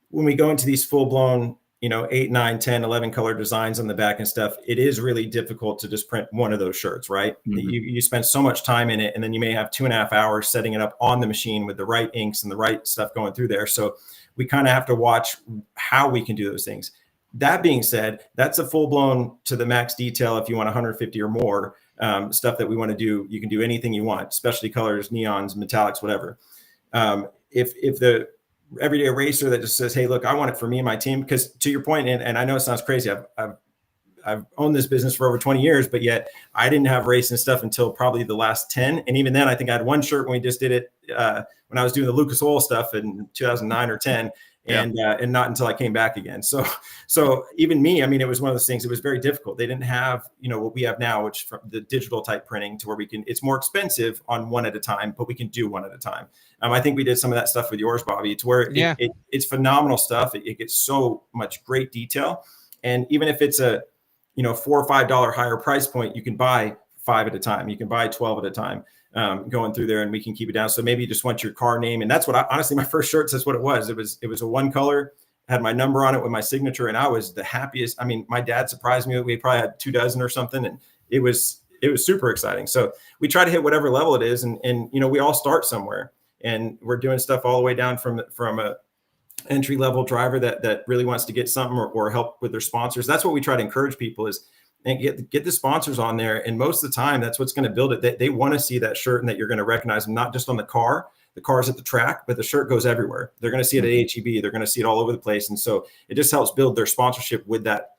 when we go into these full blown, 8, 9, 10, 11 color designs on the back and stuff, it is really difficult to just print one of those shirts, right? Mm-hmm. You spend so much time in it, and then you may have 2.5 hours setting it up on the machine with the right inks and the right stuff going through there. So we kind of have to watch how we can do those things. That being said, that's a full blown to the max detail. If you want 150 or more stuff that we want to do, you can do anything you want, specialty colors, neons, metallics, whatever. If the everyday racer that just says, hey, look, I want it for me and my team, because to your point, and I know it sounds crazy, I've owned this business for over 20 years, but yet I didn't have racing stuff until probably the last 10. And even then, I think I had one shirt when we just did it when I was doing the Lucas Oil stuff in 2009 or 10. And not until I came back again. So even me, I mean, it was one of those things. It was very difficult. They didn't have, what we have now, which from the digital type printing, to where it's more expensive on one at a time, but we can do one at a time. I think we did some of that stuff with yours, Bobby, to where it's phenomenal stuff. It gets so much great detail. And even if it's a, $4 or $5 higher price point, you can buy 5 at a time. You can buy 12 at a time. Going through there, and we can keep it down. So maybe you just want your car name. And that's what honestly, my first shirts, that's what it was. It was a one color, had my number on it with my signature. And I was the happiest. I mean, my dad surprised me. We probably had 2 dozen or something. And it was super exciting. So we try to hit whatever level it is. And we all start somewhere, and we're doing stuff all the way down from a entry level driver that really wants to get something or help with their sponsors. That's what we try to encourage people is, and get the sponsors on there. And most of the time, that's what's going to build it. They want to see that shirt, and that you're going to recognize them, not just on the car's at the track, but the shirt goes everywhere. They're going to see it at HEB. They're going to see it all over the place. And so it just helps build their sponsorship with that,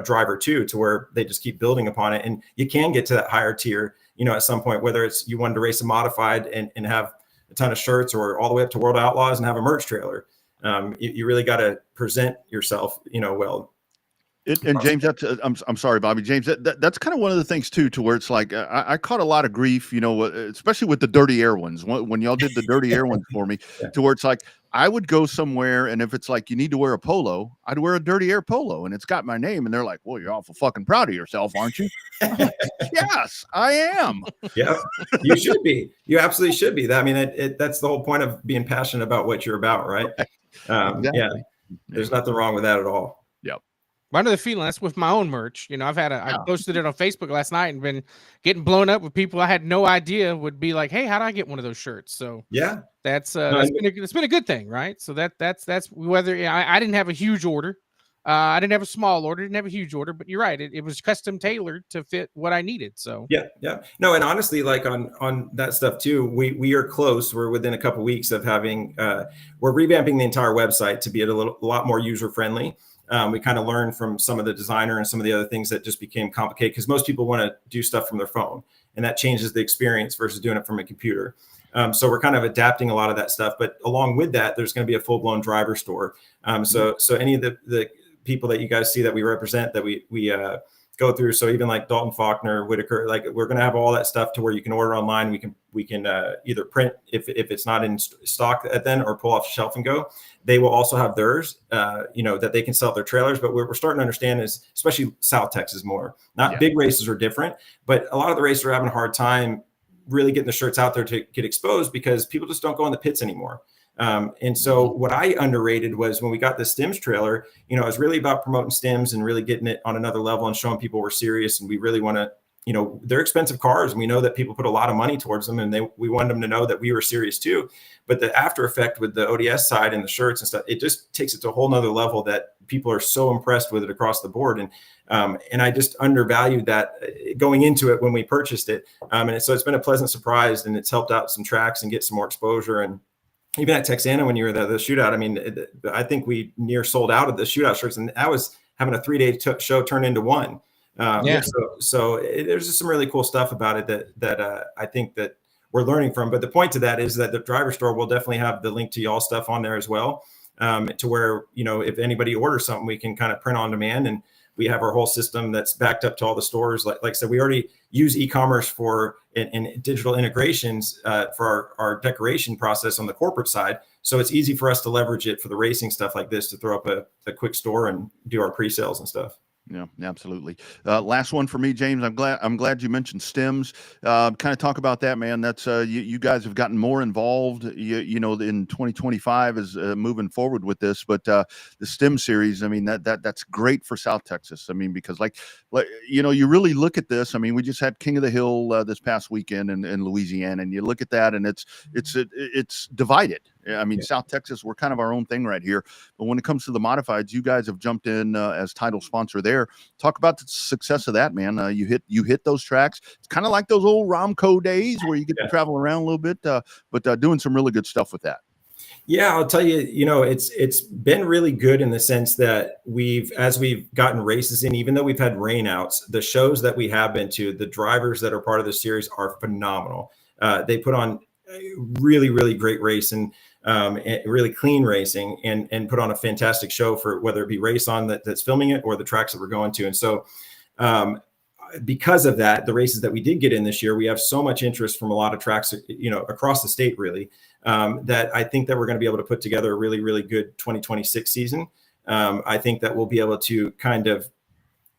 driver too, to where they just keep building upon it. And you can get to that higher tier, at some point, whether it's you wanted to race a modified and have a ton of shirts, or all the way up to World Outlaws and have a merch trailer. You really got to present yourself, well. And James, that's I'm sorry, Bobby. James, that's kind of one of the things too, to where it's like I caught a lot of grief, especially with the dirty air ones when y'all did the dirty air ones for me, to where it's like I would go somewhere, and if it's like you need to wear a polo, I'd wear a dirty air polo, and it's got my name, and they're like, "Well, you're awful fucking proud of yourself, aren't you?" Yes, I am. Yeah, you should be. You absolutely should be. I mean, that's the whole point of being passionate about what you're about, right? Exactly. Yeah, there's nothing wrong with that at all. I know the feeling. That's with my own merch. I posted it on Facebook last night and been getting blown up with people I had no idea would be like, "Hey, how do I get one of those shirts?" So that's been a good thing, right? So that's whether I didn't have a huge order, I didn't have a small order, didn't have a huge order, but you're right, it was custom tailored to fit what I needed. So no, and honestly, like on that stuff too, we are close. We're within a couple of weeks of having we're revamping the entire website to be a lot more user friendly. We kind of learned from some of the designer and some of the other things that just became complicated, because most people want to do stuff from their phone, and that changes the experience versus doing it from a computer. So we're kind of adapting a lot of that stuff. But along with that, there's going to be a full-blown driver store. So any of the people that you guys see that we represent, that we go through, so even like Dalton Faulkner, Whitaker, like we're going to have all that stuff to where you can order online. We can either print if it's not in stock then, or pull off the shelf and go. They will also have theirs, that they can sell at their trailers. But we're starting to understand is, especially South Texas more, big races are different, but a lot of the races are having a hard time really getting the shirts out there to get exposed, because people just don't go in the pits anymore. And so what I underrated was when we got the Stims trailer, it was really about promoting Stims and really getting it on another level and showing people we're serious. And we really want to, they're expensive cars, and we know that people put a lot of money towards them, and we wanted them to know that we were serious too. But the after effect with the ODS side and the shirts and stuff, it just takes it to a whole nother level that people are so impressed with it across the board. And I just undervalued that going into it when we purchased it. So it's been a pleasant surprise, and it's helped out some tracks and get some more exposure. And even at Texana, when you were there, the shootout, I mean, I think we near sold out of the shootout shirts, and that was having a 3-day show turn into one. So there's just some really cool stuff about it that I think that we're learning from. But the point to that is that the driver store will definitely have the link to y'all stuff on there as well. to where, if anybody orders something, we can kind of print on demand, and we have our whole system that's backed up to all the stores. Like I said, we already use e-commerce for and digital integrations for our decoration process on the corporate side. So it's easy for us to leverage it for the racing stuff like this, to throw up a quick store and do our pre-sales and stuff. Yeah, absolutely. Last one for me, James. I'm glad you mentioned stems. Kind of talk about that, man. That's you guys have gotten more involved. You know, in 2025 is moving forward with this, but the STEM series. I mean, that's great for South Texas. I mean, because like you really look at this. I mean, we just had King of the Hill this past weekend in Louisiana, and you look at that, and it's divided. I mean, South Texas, we're kind of our own thing right here. But when it comes to the modifieds, you guys have jumped in as title sponsor there. Talk about the success of that, man. You hit those tracks. It's kind of like those old Romco days where you get to travel around a little bit, but doing some really good stuff with that. Yeah, I'll tell you, it's been really good in the sense that as we've gotten races in, even though we've had rainouts, the shows that we have been to, the drivers that are part of the series are phenomenal. They put on really, really great racing. Really clean racing, and put on a fantastic show for whether it be Race On that's filming it or the tracks that we're going to. And so because of that, the races that we did get in this year, we have so much interest from a lot of tracks, across the state, really, that I think that we're going to be able to put together a really, really good 2026 season. I think that we'll be able to kind of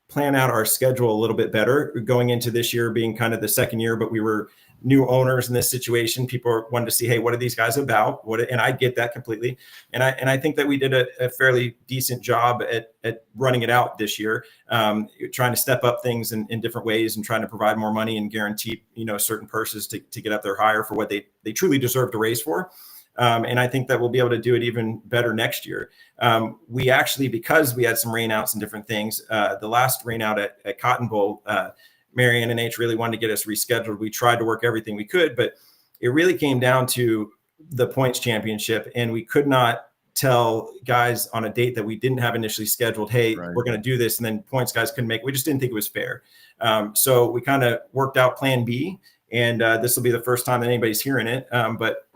plan out our schedule a little bit better going into this year, being kind of the second year, but we were new owners in this situation. People wanted to see, hey, what are these guys about? And I get that completely. And I think that we did a fairly decent job at running it out this year, trying to step up things in different ways and trying to provide more money and guarantee, certain purses to get up there higher for what they truly deserve to race for. And I think that we'll be able to do it even better next year. We actually, because we had some rainouts and different things, the last rainout at Cotton Bowl, Marianne and H really wanted to get us rescheduled. We tried to work everything we could, but it really came down to the points championship, and we could not tell guys on a date that we didn't have initially scheduled, hey, we're going to do this, and then points guys couldn't make it. We just didn't think it was fair. So we kind of worked out plan B, and this will be the first time that anybody's hearing it. But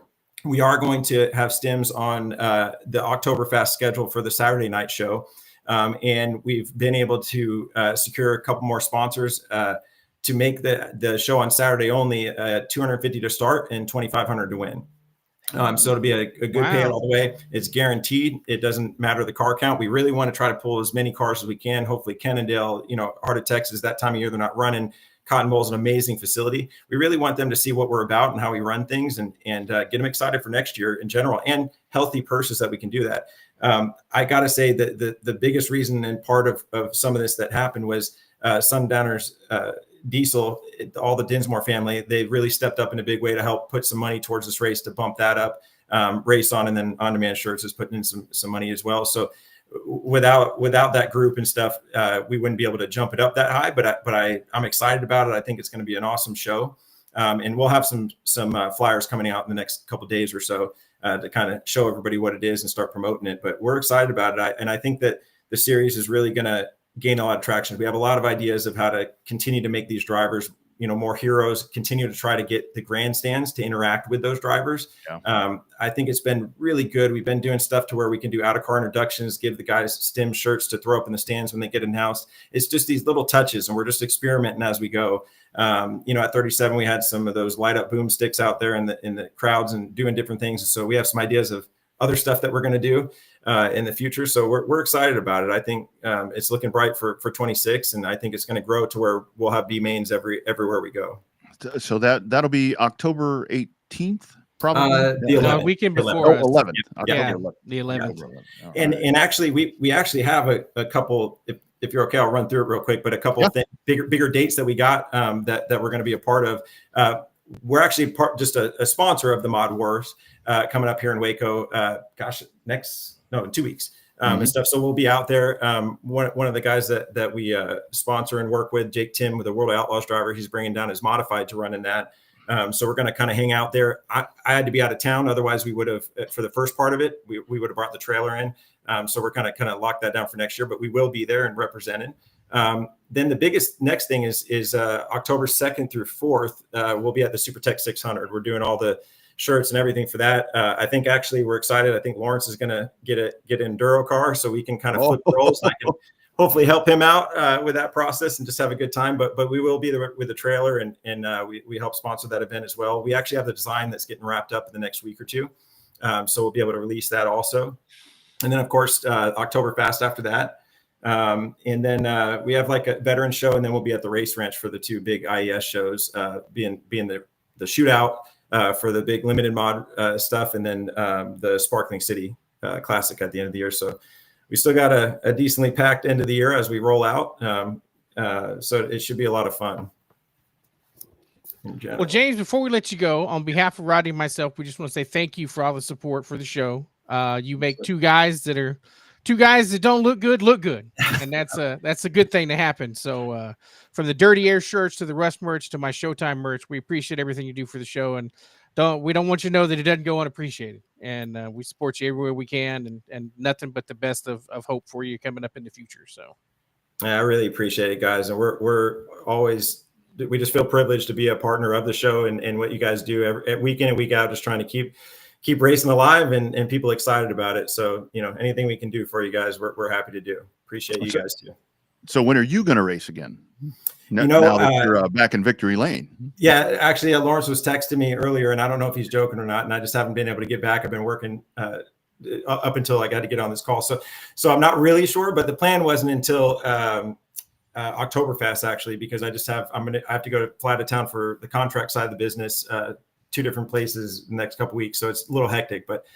we are going to have stems on the Oktoberfest schedule for the Saturday night show. And we've been able to secure a couple more sponsors to make the show on Saturday only $250 to start and $2,500 to win. So it'll be a good payout all the way. It's guaranteed. It doesn't matter the car count. We really want to try to pull as many cars as we can. Hopefully Cannondale, Heart of Texas, that time of year they're not running. Cotton Bowl is an amazing facility. We really want them to see what we're about and how we run things, and get them excited for next year in general, and healthy purses that we can do that. I got to say that the biggest reason and part of some of this that happened was Sundowners Diesel, all the Dinsmore family, they really stepped up in a big way to help put some money towards this race to bump that up. Race On, and then On Demand Shirts is putting in some money as well. So without that group and stuff, we wouldn't be able to jump it up that high. But I'm excited about it. I think it's going to be an awesome show, and we'll have some flyers coming out in the next couple of days or so to kind of show everybody what it is and start promoting it. But we're excited about it, and I think that the series is really going to gain a lot of traction. We have a lot of ideas of how to continue to make these drivers, more heroes, continue to try to get the grandstands to interact with those drivers. Yeah. I think it's been really good. We've been doing stuff to where we can do out-of-car introductions, give the guys STEM shirts to throw up in the stands when they get announced. It's just these little touches, and we're just experimenting as we go. At 37, we had some of those light-up boomsticks out there in the crowds and doing different things. And so we have some ideas of other stuff that we're going to do in the future. So we're excited about it. I think it's looking bright for 26, and I think it's going to grow to where we'll have B mains everywhere we go. So that'll be October 18th, probably the 11th. Weekend before 11th. Yeah, the 11th. Yeah. And actually, we actually have a couple. If you're okay, I'll run through it real quick. But a couple of bigger dates that we got that we're going to be a part of. We're actually just a sponsor of the Mod Wars coming up here in Waco. 2 weeks and stuff. So we'll be out there. One of the guys that we sponsor and work with, Jake Tim, with the World of Outlaws driver, he's bringing down his modified to run in that. So we're going to kind of hang out there. I had to be out of town. Otherwise we would have, for the first part of it, we would have brought the trailer in. So we're kind of locked that down for next year, but we will be there and represented. Then the next thing is October 2nd through 4th. We'll be at the SuperTech 600. We're doing all the shirts and everything for that. I think actually we're excited. I think Lawrence is going to get an enduro car so we can kind of flip roles. And I can hopefully help him out with that process and just have a good time. But we will be there with the trailer, and we help sponsor that event as well. We actually have the design that's getting wrapped up in the next week or two. So we'll be able to release that also. And then, of course, Oktoberfest after that. And then we have like a veteran show, and then we'll be at the Race Ranch for the 2 big IES shows, being the shootout for the big limited mod stuff, and then the Sparkling City Classic at the end of the year. So we still got a decently packed end of the year as we roll out. So it should be a lot of fun. Well, James, before we let you go, on behalf of Rodney and myself, we just want to say thank you for all the support for the show. You make two guys that don't look good, and that's a good thing to happen. So from the Dirty Air shirts to the RUSS merch to my Showtime merch, we appreciate everything you do for the show, and we don't want you to know that it doesn't go unappreciated. And we support you everywhere we can, and nothing but the best of hope for you coming up in the future. So yeah, I really appreciate it, guys, and we just feel privileged to be a partner of the show and what you guys do every week in and week out, just trying to keep racing alive and people excited about it. So, anything we can do for you guys, we're happy to do. Appreciate you guys too. So when are you going to race again? Now that you're back in victory lane. Yeah, actually, Lawrence was texting me earlier, and I don't know if he's joking or not. And I just haven't been able to get back. I've been working up until I got to get on this call. So I'm not really sure, but the plan wasn't until Oktoberfest, actually, because I have to fly to town for the contract side of the business, 2 different places the next couple of weeks. So it's a little hectic, but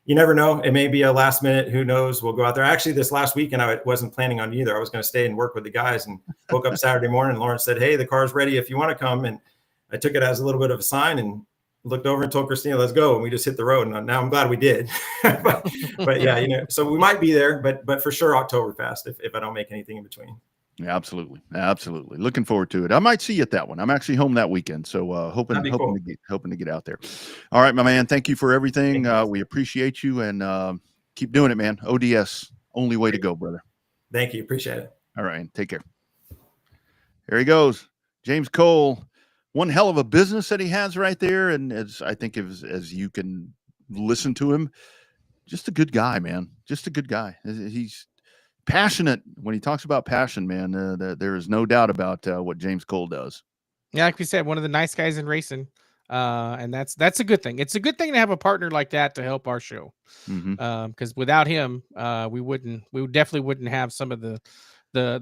you never know. It may be a last minute. Who knows? We'll go out there. Actually, this last weekend, I wasn't planning on either. I was going to stay and work with the guys, and woke up Saturday morning and Lawrence said, "Hey, the car's ready if you want to come." And I took it as a little bit of a sign and looked over and told Christina, "Let's go." And we just hit the road. And now I'm glad we did. but yeah, so we might be there, but for sure Oktoberfest if I don't make anything in between. Yeah, absolutely. Looking forward to it. I might see you at that one. I'm actually home that weekend, so hoping to get out there. All right, my man. Thank you for everything. We appreciate you, and keep doing it, man. ODS, only way to go, brother. Thank you. Appreciate it. All right, take care. There he goes, James Cole. One hell of a business that he has right there, and as you can listen to him, just a good guy, man. Just a good guy. He's passionate. When he talks about passion, man, there is no doubt about what James Cole does. Yeah, like we said, one of the nice guys in racing, and that's a good thing. It's a good thing to have a partner like that to help our show, because without him, we definitely wouldn't have some of the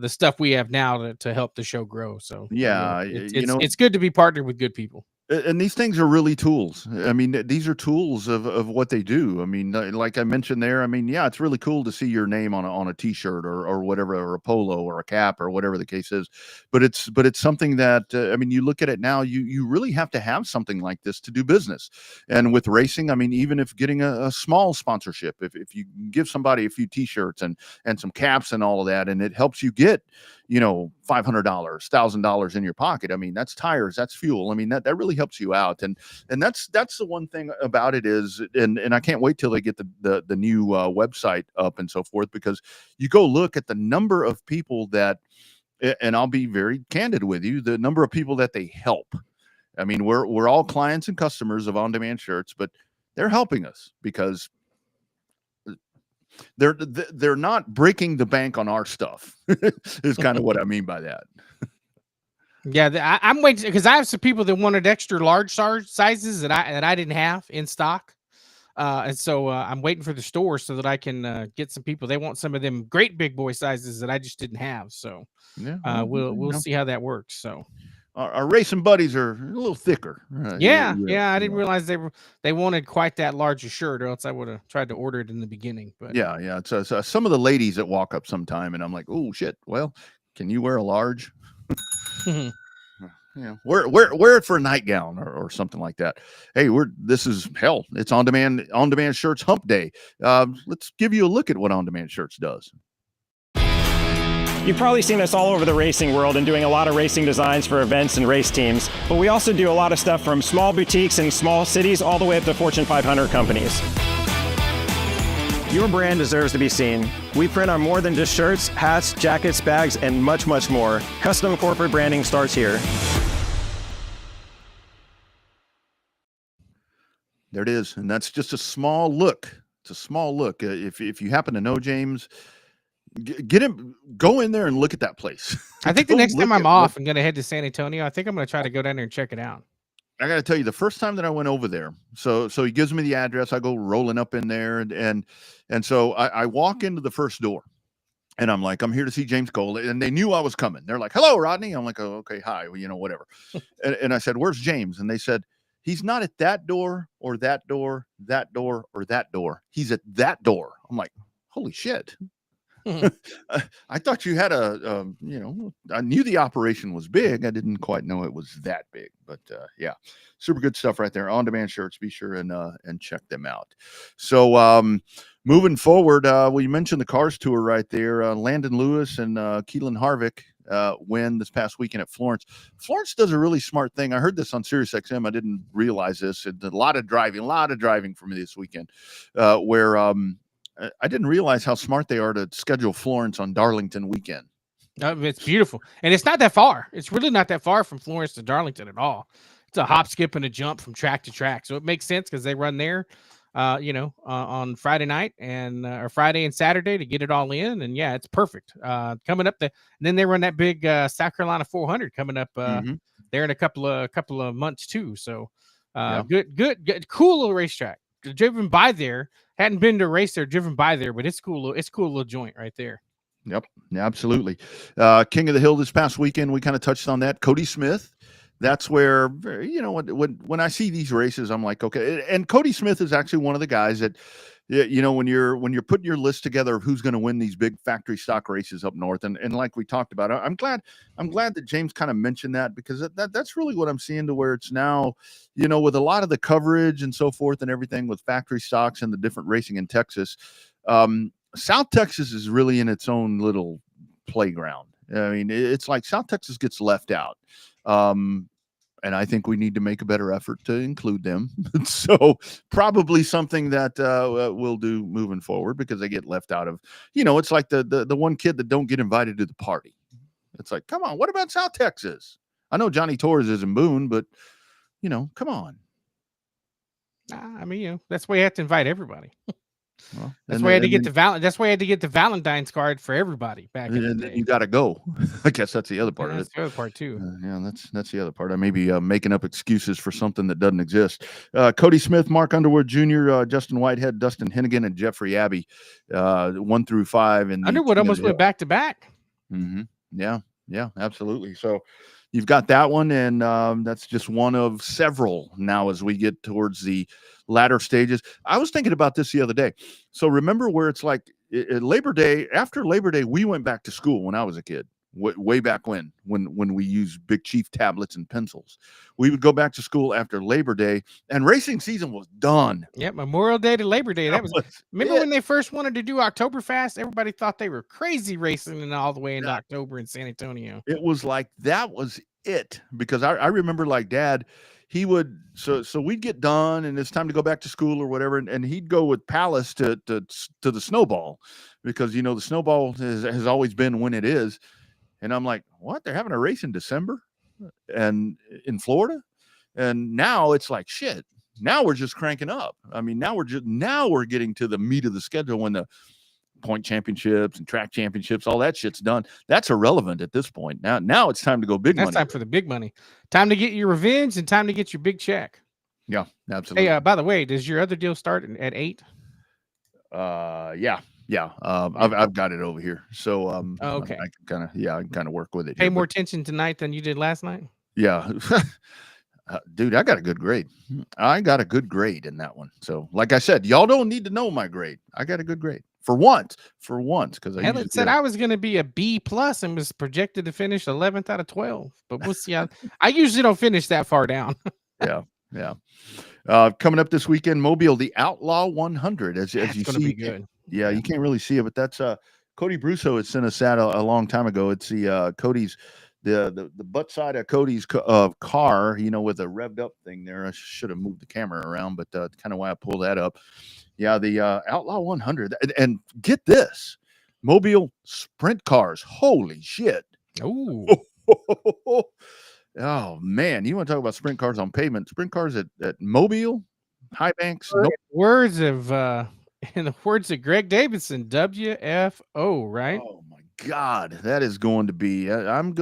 stuff we have now to help the show grow. So yeah, it's good to be partnered with good people. And these things are really tools. I mean, these are tools of what they do. I mean, like I mentioned there, I mean, yeah, it's really cool to see your name on a t-shirt or whatever, or a polo or a cap or whatever the case is. But it's something that, I mean, you look at it now, you really have to have something like this to do business. And with racing, I mean, even if getting a small sponsorship, if you give somebody a few t-shirts and some caps and all of that, and it helps you get, $500, $1,000 in your pocket. I mean, that's tires, that's fuel. I mean, that really helps you out. And that's the one thing about it is, and I can't wait till they get the new website up and so forth, because you go look at the number of people that, and I'll be very candid with you, the number of people that they help. I mean, we're all clients and customers of On Demand Shirts, but they're helping us because they're not breaking the bank on our stuff is kind of what I mean by that. Yeah, I'm waiting because I have some people that wanted extra large sizes that I didn't have in stock, and so I'm waiting for the store so that I can get some people. They want some of them great big boy sizes that I just didn't have. So yeah, we'll see how that works. So our racing buddies are a little thicker. Yeah. I didn't realize they wanted quite that large a shirt, or else I would have tried to order it in the beginning. But yeah. So some of the ladies that walk up sometime, and I'm like, oh shit. Well, can you wear a large? Wear it for a nightgown or something like that. Hey, this is hell. It's on demand shirts hump day. Let's give you a look at what On Demand Shirts does. You've probably seen us all over the racing world and doing a lot of racing designs for events and race teams, but we also do a lot of stuff from small boutiques in small cities all the way up to Fortune 500 companies. Your brand deserves to be seen. We print on more than just shirts, hats, jackets, bags, and much, much more. Custom corporate branding starts here. There it is, and that's just a small look. It's a small look. If you happen to know James, get him. Go in there and look at that place. I think the Go next time look I'm at off, I'm gonna head to San Antonio. I think I'm gonna try to go down there and check it out. I got to tell you, the first time that I went over there, so he gives me the address. I go rolling up in there, and so I walk into the first door, and I'm like, I'm here to see James Cole, and they knew I was coming. They're like, "Hello, Rodney." I'm like, "Oh, okay, hi," well, whatever. and I said, "Where's James?" And they said, "He's not at that door or that door, that door or that door. He's at that door." I'm like, "Holy shit." I thought you had I knew the operation was big. I didn't quite know it was that big, but yeah, super good stuff right there. On-demand shirts. Be sure and check them out. So moving forward, well, you mentioned the Cars Tour right there. Landon Lewis and Keelan Harvick win this past weekend at Florence. Florence does a really smart thing. I heard this on SiriusXM. I didn't realize this. It did a lot of driving for me this weekend, where I didn't realize how smart they are to schedule Florence on Darlington weekend. It's beautiful, and it's not that far. It's really not that far from Florence to Darlington at all. It's a hop, skip, and a jump from track to track, so it makes sense because they run there, on Friday night or Friday and Saturday to get it all in. And yeah, it's perfect. Coming up, and then they run that big South Carolina 400 coming up there in a couple of months too. So good, cool little racetrack. Driven by there. Hadn't been to a race there, driven by there, but it's cool. It's a cool little joint right there. Yep, absolutely. King of the Hill this past weekend, we kind of touched on that. Cody Smith. That's where, when I see these races, I'm like, okay. And Cody Smith is actually one of the guys that, when you're putting your list together of who's going to win these big factory stock races up north, and like we talked about, I'm glad that James kind of mentioned that, because that's really what I'm seeing, to where it's now, with a lot of the coverage and so forth and everything with factory stocks and the different racing in Texas, South Texas is really in its own little playground. I mean, it's like South Texas gets left out. And I think we need to make a better effort to include them. So probably something that we'll do moving forward, because they get left out of, it's like the one kid that don't get invited to the party. It's like, come on, what about South Texas? I know Johnny Torres is in Boone, but come on. I mean, that's why you have to invite everybody. Well, that's why I had to get That's why I had to get the Valentine's card for everybody back in the day. You got to go. I guess that's the other part of it. That's the other part too. That's the other part. I may be making up excuses for something that doesn't exist. Cody Smith, Mark Underwood Jr., Justin Whitehead, Dustin Hennigan, and Jeffrey Abbey, 1 through 5. And Underwood almost went back to back. Mm-hmm. Yeah, absolutely. So you've got that one, and that's just one of several now as we get towards the latter stages. I was thinking about this the other day. So remember where it's like Labor Day, after Labor Day, we went back to school when I was a kid, way back when we used Big Chief tablets and pencils. We would go back to school after Labor Day, and racing season was done. Yep, Memorial Day to Labor Day. Remember when they first wanted to do Oktoberfest? Everybody thought they were crazy racing all the way into October in San Antonio. It was like that was it, because I remember, like, Dad, he would so we'd get done and it's time to go back to school or whatever, and he'd go with Palace to the snowball, because the snowball has always been when it is. And I'm like, what? They're having a race in December and in Florida? And now it's like, shit. Now we're just cranking up. I mean, now we're getting to the meat of the schedule, when the point championships and track championships, all that shit's done. That's irrelevant at this point. Now it's time to go big money. That's time for the big money. Time to get your revenge and time to get your big check. Yeah, absolutely. Hey, by the way, does your other deal start at 8? Yeah. I've got it over here. So okay. I can kind of work with it. Pay more attention tonight than you did last night. Yeah. Dude, I got a good grade. I got a good grade in that one. So, like I said, y'all don't need to know my grade. I got a good grade for once, because it said I was going to be a B+ and was projected to finish 11th out of 12. But we'll see. I usually don't finish that far down. Yeah. Coming up this weekend, Mobile, the Outlaw 100. As you see, be good. Yeah, you can't really see it, but that's Cody Brusso had sent us that a long time ago. It's the Cody's the butt side of Cody's car, with a revved up thing there. I should have moved the camera around, but kind of why I pulled that up. Yeah, the Outlaw 100. And get this, Mobile sprint cars. Holy shit. Ooh. Oh, man. You want to talk about sprint cars on pavement? Sprint cars at Mobile? High banks. Nope. Words of in the words of Greg Davidson, WFO, right? Oh my God, that is going to be. I'm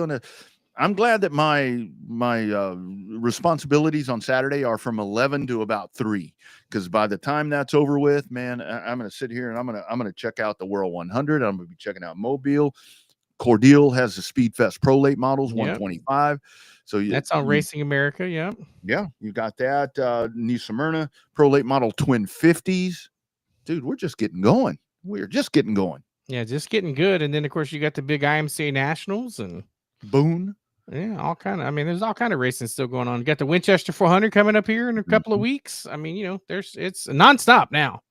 glad that my responsibilities on Saturday are from 11 to about 3, because by the time that's over with, man, I'm going to sit here and I'm going to check out the World 100. I'm going to be checking out Mobile. Cordeal has the Speedfest Pro Late models, 125. So that's on Racing America. Yeah, you got that. New Smyrna Pro Late model twin 50s. Dude, we're just getting going. We're just getting going. Yeah, just getting good. And then of course you got the big IMCA Nationals and Boone. Yeah, all kind of. I mean, there's all kind of racing still going on. You got the Winchester 400 coming up here in a couple of weeks. I mean, it's nonstop now.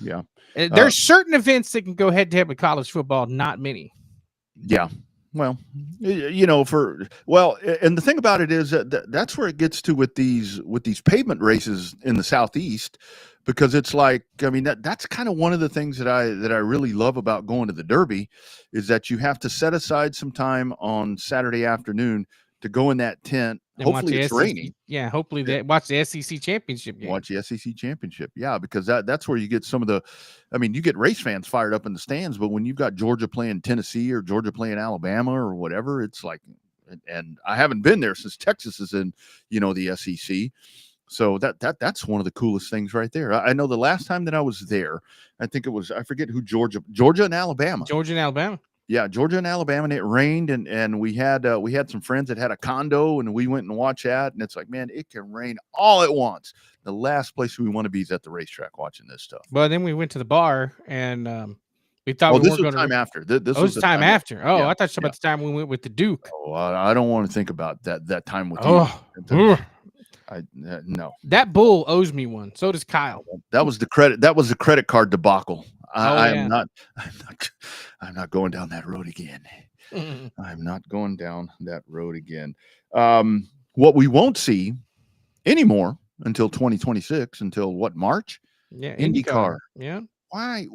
Yeah, there's certain events that can go head to head with college football. Not many. Yeah, well, and the thing about it is that's where it gets to with these pavement races in the Southeast, because it's like, I mean, that's kind of one of the things that I really love about going to the Derby, is that you have to set aside some time on Saturday afternoon to go in that tent. And hopefully it's raining. Yeah, hopefully they watch the SEC championship game. Watch the SEC championship. Yeah, because that's where you get some of the, I mean, you get race fans fired up in the stands, but when you've got Georgia playing Tennessee or Georgia playing Alabama or whatever, it's like, and I haven't been there since Texas is in, the SEC. So that's one of the coolest things right there. I know the last time that I was there, I think it was, I forget who, Georgia and Alabama. Yeah, Georgia and Alabama, and it rained, and we had some friends that had a condo, and we went and watched that, and it's like, man, it can rain all at once. The last place we want to be is at the racetrack watching this stuff. But then we went to the bar, and we thought this was time after. This was the time after. Oh, yeah, I thought about the time we went with the Duke. Oh, I don't want to think about that time with you. No. That bull owes me one. So does Kyle. That was the credit card debacle. I'm not going down that road again. I'm not going down that road again. What we won't see anymore until 2026, until what, March? Yeah, IndyCar. Yeah. Why?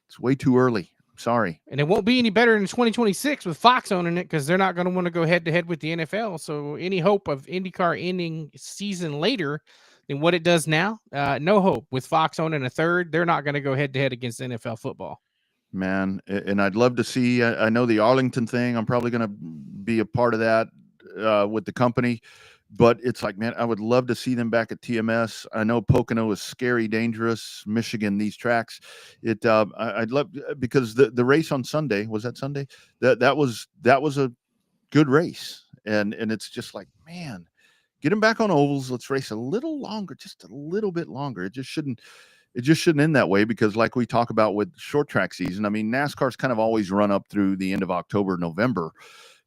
It's way too early. Sorry. And it won't be any better in 2026 with Fox owning it, because they're not going to want to go head to head with the NFL. So any hope of IndyCar ending season later than what it does now, no hope. With Fox owning a third, they're not going to go head to head against NFL football. Man, and I'd love to see, I know the Arlington thing, I'm probably going to be a part of that with the company, but it's like, man, I would love to see them back at TMS. I know Pocono is scary, dangerous. Michigan, these tracks, I'd love, because the race on Sunday, was that Sunday? That was a good race. And it's just like, man, get them back on ovals. Let's race a little longer, just a little bit longer. It just shouldn't end that way, because like we talk about with short track season, I mean, NASCAR's kind of always run up through the end of October, November,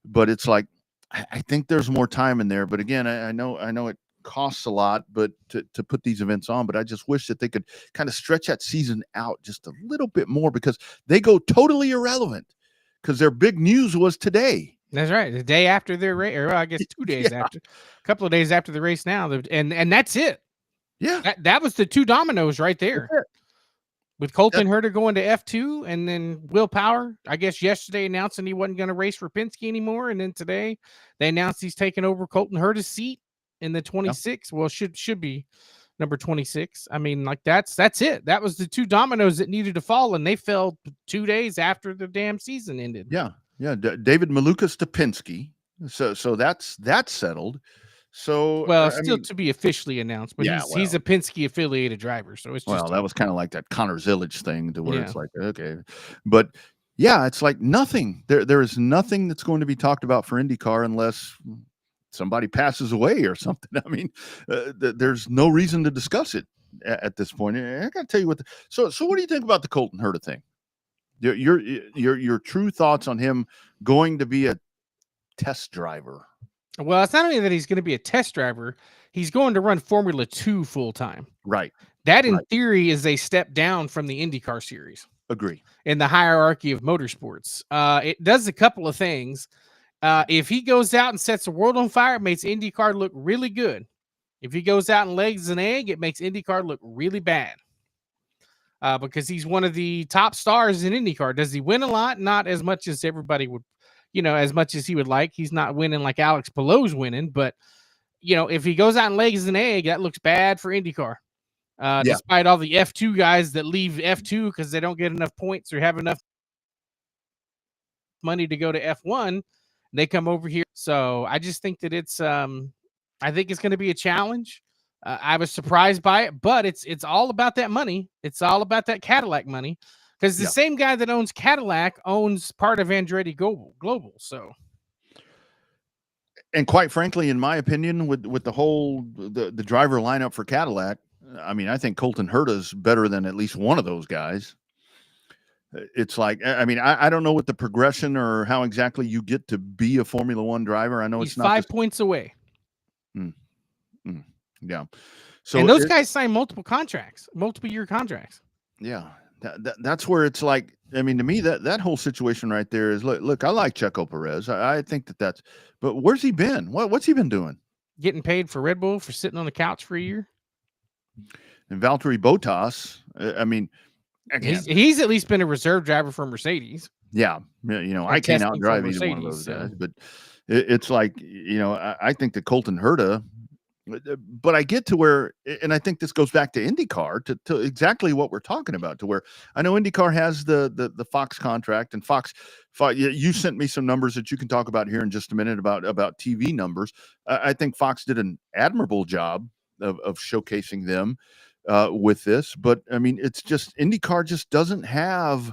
but it's like, I think there's more time in there. But again, I know it costs a lot, but to put these events on, but I just wish that they could kind of stretch that season out just a little bit more, because they go totally irrelevant, because their big news was today. That's right. The day after their race, or I guess 2 days after, a couple of days after the race now, and that's it. Yeah. That was the two dominoes right there. With Colton Herter going to F2, and then Will Power, I guess yesterday announcing he wasn't going to race for Penske anymore, and then today they announced he's taking over Colton Herter's seat in the 26. Well, should be number 26. I mean, like that's it. That was the two dominoes that needed to fall, and they fell 2 days after the damn season ended. Yeah. David Malukas to Penske, so that's settled. So, well, still to be officially announced, but he's a Penske affiliated driver. So it's just, that was kind of like that Connor Zillage thing, to where it's like, okay, but yeah, it's like nothing. There is nothing that's going to be talked about for IndyCar unless somebody passes away or something. I mean, there's no reason to discuss it at this point. I got to tell you what. So what do you think about the Colton Herta thing? Your true thoughts on him going to be a test driver? Well, it's not only that he's going to be a test driver, he's going to run Formula 2 full time. Right. That, in theory, is a step down from the IndyCar series. Agree. In the hierarchy of motorsports. It does a couple of things. If he goes out and sets the world on fire, it makes IndyCar look really good. If he goes out and lays an egg, it makes IndyCar look really bad. Because he's one of the top stars in IndyCar. Does he win a lot? Not as much as everybody would, as much as he would like. He's not winning like Alex Palou's winning, but if he goes out and lays an egg, that looks bad for IndyCar. Despite all the F2 guys that leave F2 because they don't get enough points or have enough money to go to F1, they come over here. So I just think that I think it's going to be a challenge. I was surprised by it, but it's all about that money. It's all about that Cadillac money, because the same guy that owns Cadillac owns part of Andretti Global. So, and quite frankly, in my opinion, with the whole the driver lineup for Cadillac, I mean, I think Colton Herta's better than at least one of those guys. It's like, I mean, I don't know what the progression or how exactly you get to be a Formula One driver. I know he's it's not 5 points away. Yeah. So and those guys sign multiple year contracts. Yeah. That's where it's like, I mean, to me, that whole situation right there is, look, I like Checo Perez. I think but where's he been? What's he been doing? Getting paid for Red Bull for sitting on the couch for a year. And Valtteri Bottas, I mean, again, he's at least been a reserve driver for Mercedes. Yeah. I can't outdrive either one of those guys, but it's like, I think that Colton Herta, but I get to where, and I think this goes back to IndyCar to exactly what we're talking about, to where I know IndyCar has the Fox contract, and Fox, you sent me some numbers that you can talk about here in just a minute about TV numbers. I think Fox did an admirable job of showcasing them with this, but I mean, it's just IndyCar just doesn't have,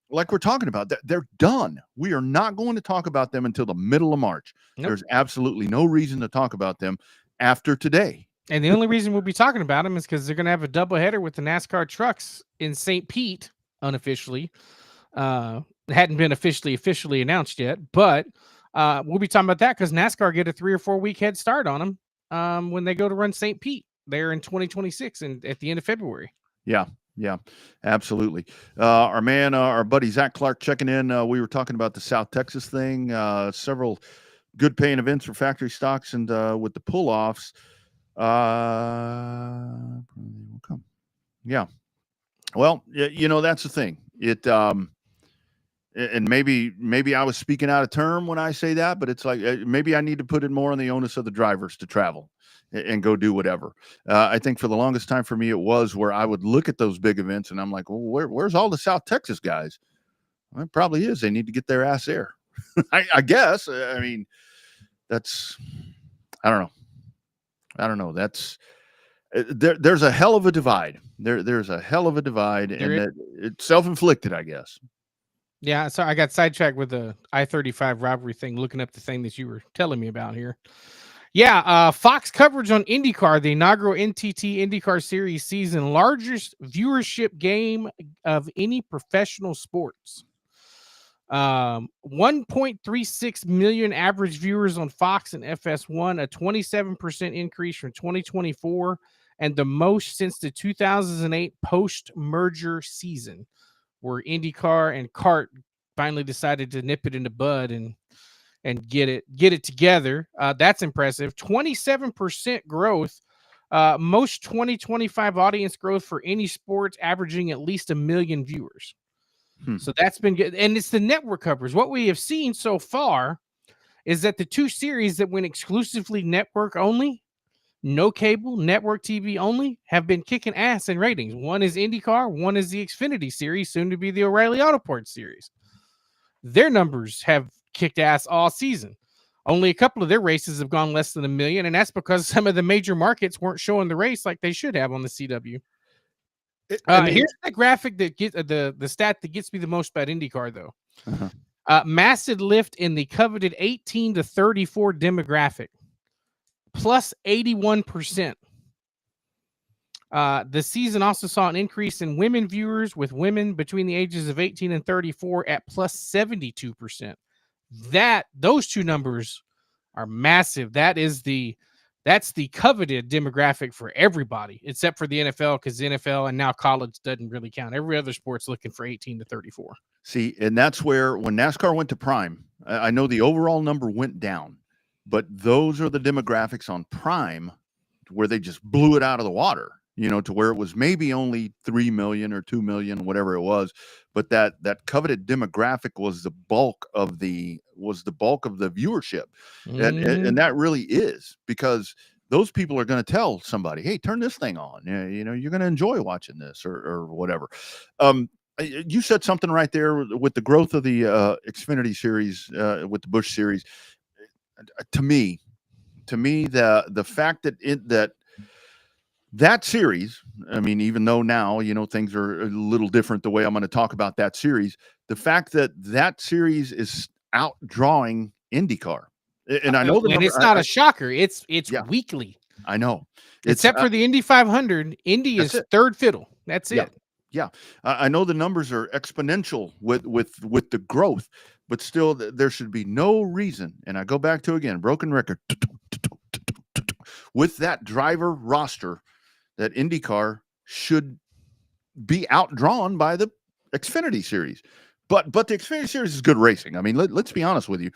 like we're talking about, that they're done. We are not going to talk about them until the middle of March. Nope. There's absolutely no reason to talk about them after today. And the only reason we'll be talking about them is because they're going to have a doubleheader with the NASCAR trucks in St. Pete, unofficially. It hadn't been officially announced yet, but we'll be talking about that because NASCAR get a 3 or 4 week head start on them when they go to run St. Pete there in 2026 and at the end of February. Yeah, absolutely. Our buddy Zach Clark checking in. We were talking about the South Texas thing, several good paying events for factory stocks, and with the pull-offs, yeah. Well, that's the thing. It and maybe I was speaking out of term when I say that, but it's like maybe I need to put it more on the onus of the drivers to travel and go do whatever. I think for the longest time for me, it was where I would look at those big events and I'm like, well, where's all the South Texas guys? Well, it probably is. They need to get their ass there. I guess. I mean, I don't know. That's there's a hell of a divide. There's a hell of a divide, and it's self-inflicted, I guess. Yeah. So I got sidetracked with the I-35 rivalry thing, looking up the thing that you were telling me about here. Yeah. Fox coverage on IndyCar, the inaugural NTT IndyCar Series season, largest viewership game of any professional sports. 1.36 million average viewers on Fox and FS1, a 27% increase from 2024, and the most since the 2008 post-merger season, where IndyCar and CART finally decided to nip it in the bud and get it together. That's impressive. 27% growth. Most 2025 audience growth for any sport, averaging at least 1 million viewers. So that's been good. And it's the network coverage. What we have seen so far is that the two series that went exclusively network only, no cable, network TV only, have been kicking ass in ratings. One is IndyCar, one is the Xfinity series, soon to be the O'Reilly Autoport series. Their numbers have kicked ass all season. Only a couple of their races have gone less than 1 million, and that's because some of the major markets weren't showing the race like they should have on the CW. Here's the graphic that gets the stat that gets me the most about IndyCar, though. Massive lift in the coveted 18 to 34 demographic, plus 81%. The season also saw an increase in women viewers, with women between the ages of 18 and 34 at plus 72%. Those two numbers are massive. That's the coveted demographic for everybody, except for the NFL, because the NFL and now college doesn't really count. Every other sport's looking for 18 to 34. See, and that's where when NASCAR went to Prime, I know the overall number went down, but those are the demographics on Prime where they just blew it out of the water. to where it was maybe only 3 million or 2 million, whatever it was. But that coveted demographic was the bulk of the viewership. And that really is, because those people are going to tell somebody, hey, turn this thing on. You're going to enjoy watching this or whatever. You said something right there with the growth of the Xfinity series, with the Busch series. To me, the fact that series, I mean, even though now, things are a little different the way I'm going to talk about that series, the fact that series is outdrawing IndyCar. And I know and it's not a shocker. It's weekly. I know. Except for the Indy 500, Indy is third fiddle. That's it. Yeah. I know the numbers are exponential with the growth, but still there should be no reason. And I go back to, again, broken record, with that driver roster, that IndyCar should be outdrawn by the Xfinity series. But the Xfinity series is good racing. I mean, let's be honest with you.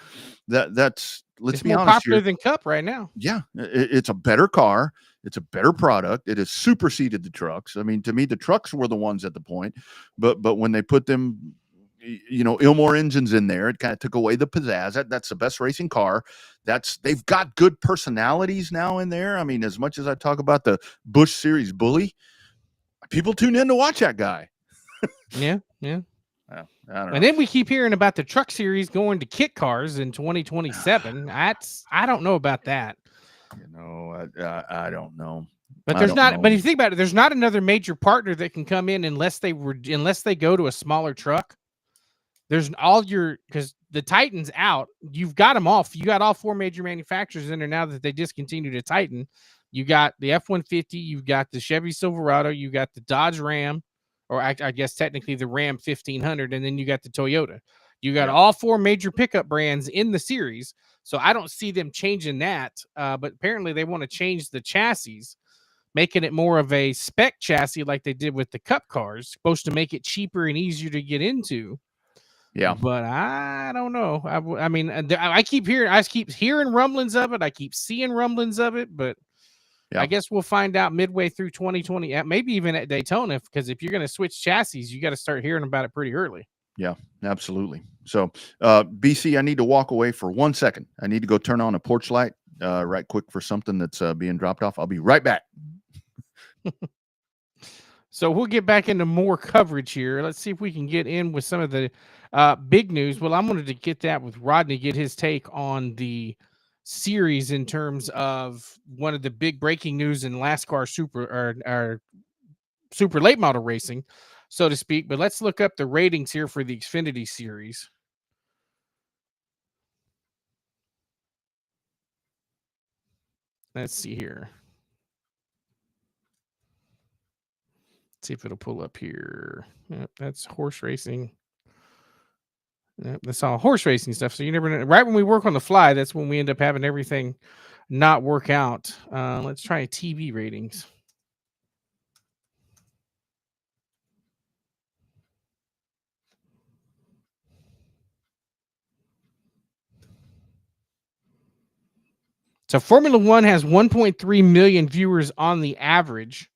Let's be more honest popular here. than Cup right now. Yeah, it's a better car. It's a better product. It has superseded the trucks. I mean, to me, the trucks were the ones at the point, but when they put them, Ilmore engines in there, it kind of took away the pizzazz. That's the best racing car. They've got good personalities now in there. I mean, as much as I talk about the Busch Series bully, people tune in to watch that guy. Yeah. I don't know. And then we keep hearing about the truck series going to kit cars in 2027. I don't know about that. I don't know. But there's not. But if you think about it, there's not another major partner that can come in unless they go to a smaller truck. There's because the Titan's out. You've got them off. You got all four major manufacturers in there now that they discontinued a Titan. You got the F-150. You've got the Chevy Silverado. You got the Dodge Ram, or I guess technically the Ram 1500, and then you got the Toyota. You got all four major pickup brands in the series. So I don't see them changing that. But apparently they want to change the chassis, making it more of a spec chassis like they did with the Cup cars, supposed to make it cheaper and easier to get into. Yeah. But I don't know. I mean, I keep hearing rumblings of it. I keep seeing rumblings of it, but I guess we'll find out midway through 2020, maybe even at Daytona, because if you're going to switch chassis, you got to start hearing about it pretty early. Yeah, absolutely. So, BC, I need to walk away for 1 second. I need to go turn on a porch light right quick for something that's being dropped off. I'll be right back. So we'll get back into more coverage here. Let's see if we can get in with some of the big news. Well, I wanted to get that with Rodney, get his take on the series in terms of one of the big breaking news in NASCAR super late model racing, so to speak. But let's look up the ratings here for the Xfinity series. Let's see here. See if it'll pull up here. Yep, that's horse racing. Yep, that's all horse racing stuff. So you never know. Right when we work on the fly, that's when we end up having everything not work out. Let's try TV ratings. So Formula One has 1.3 million viewers on the average.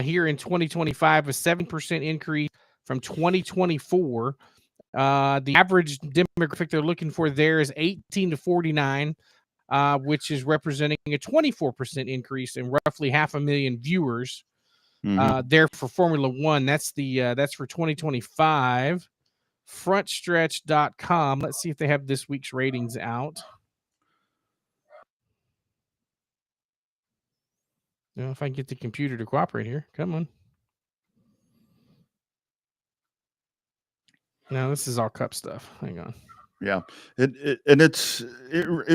Here in 2025, a 7% increase from 2024. The average demographic they're looking for there is 18 to 49, which is representing a 24% increase in roughly 500,000 viewers there for Formula One. That's for 2025. Frontstretch.com. Let's see if they have this week's ratings out. If I can get the computer to cooperate here. Come on. No, this is all Cup stuff. Hang on. Yeah. It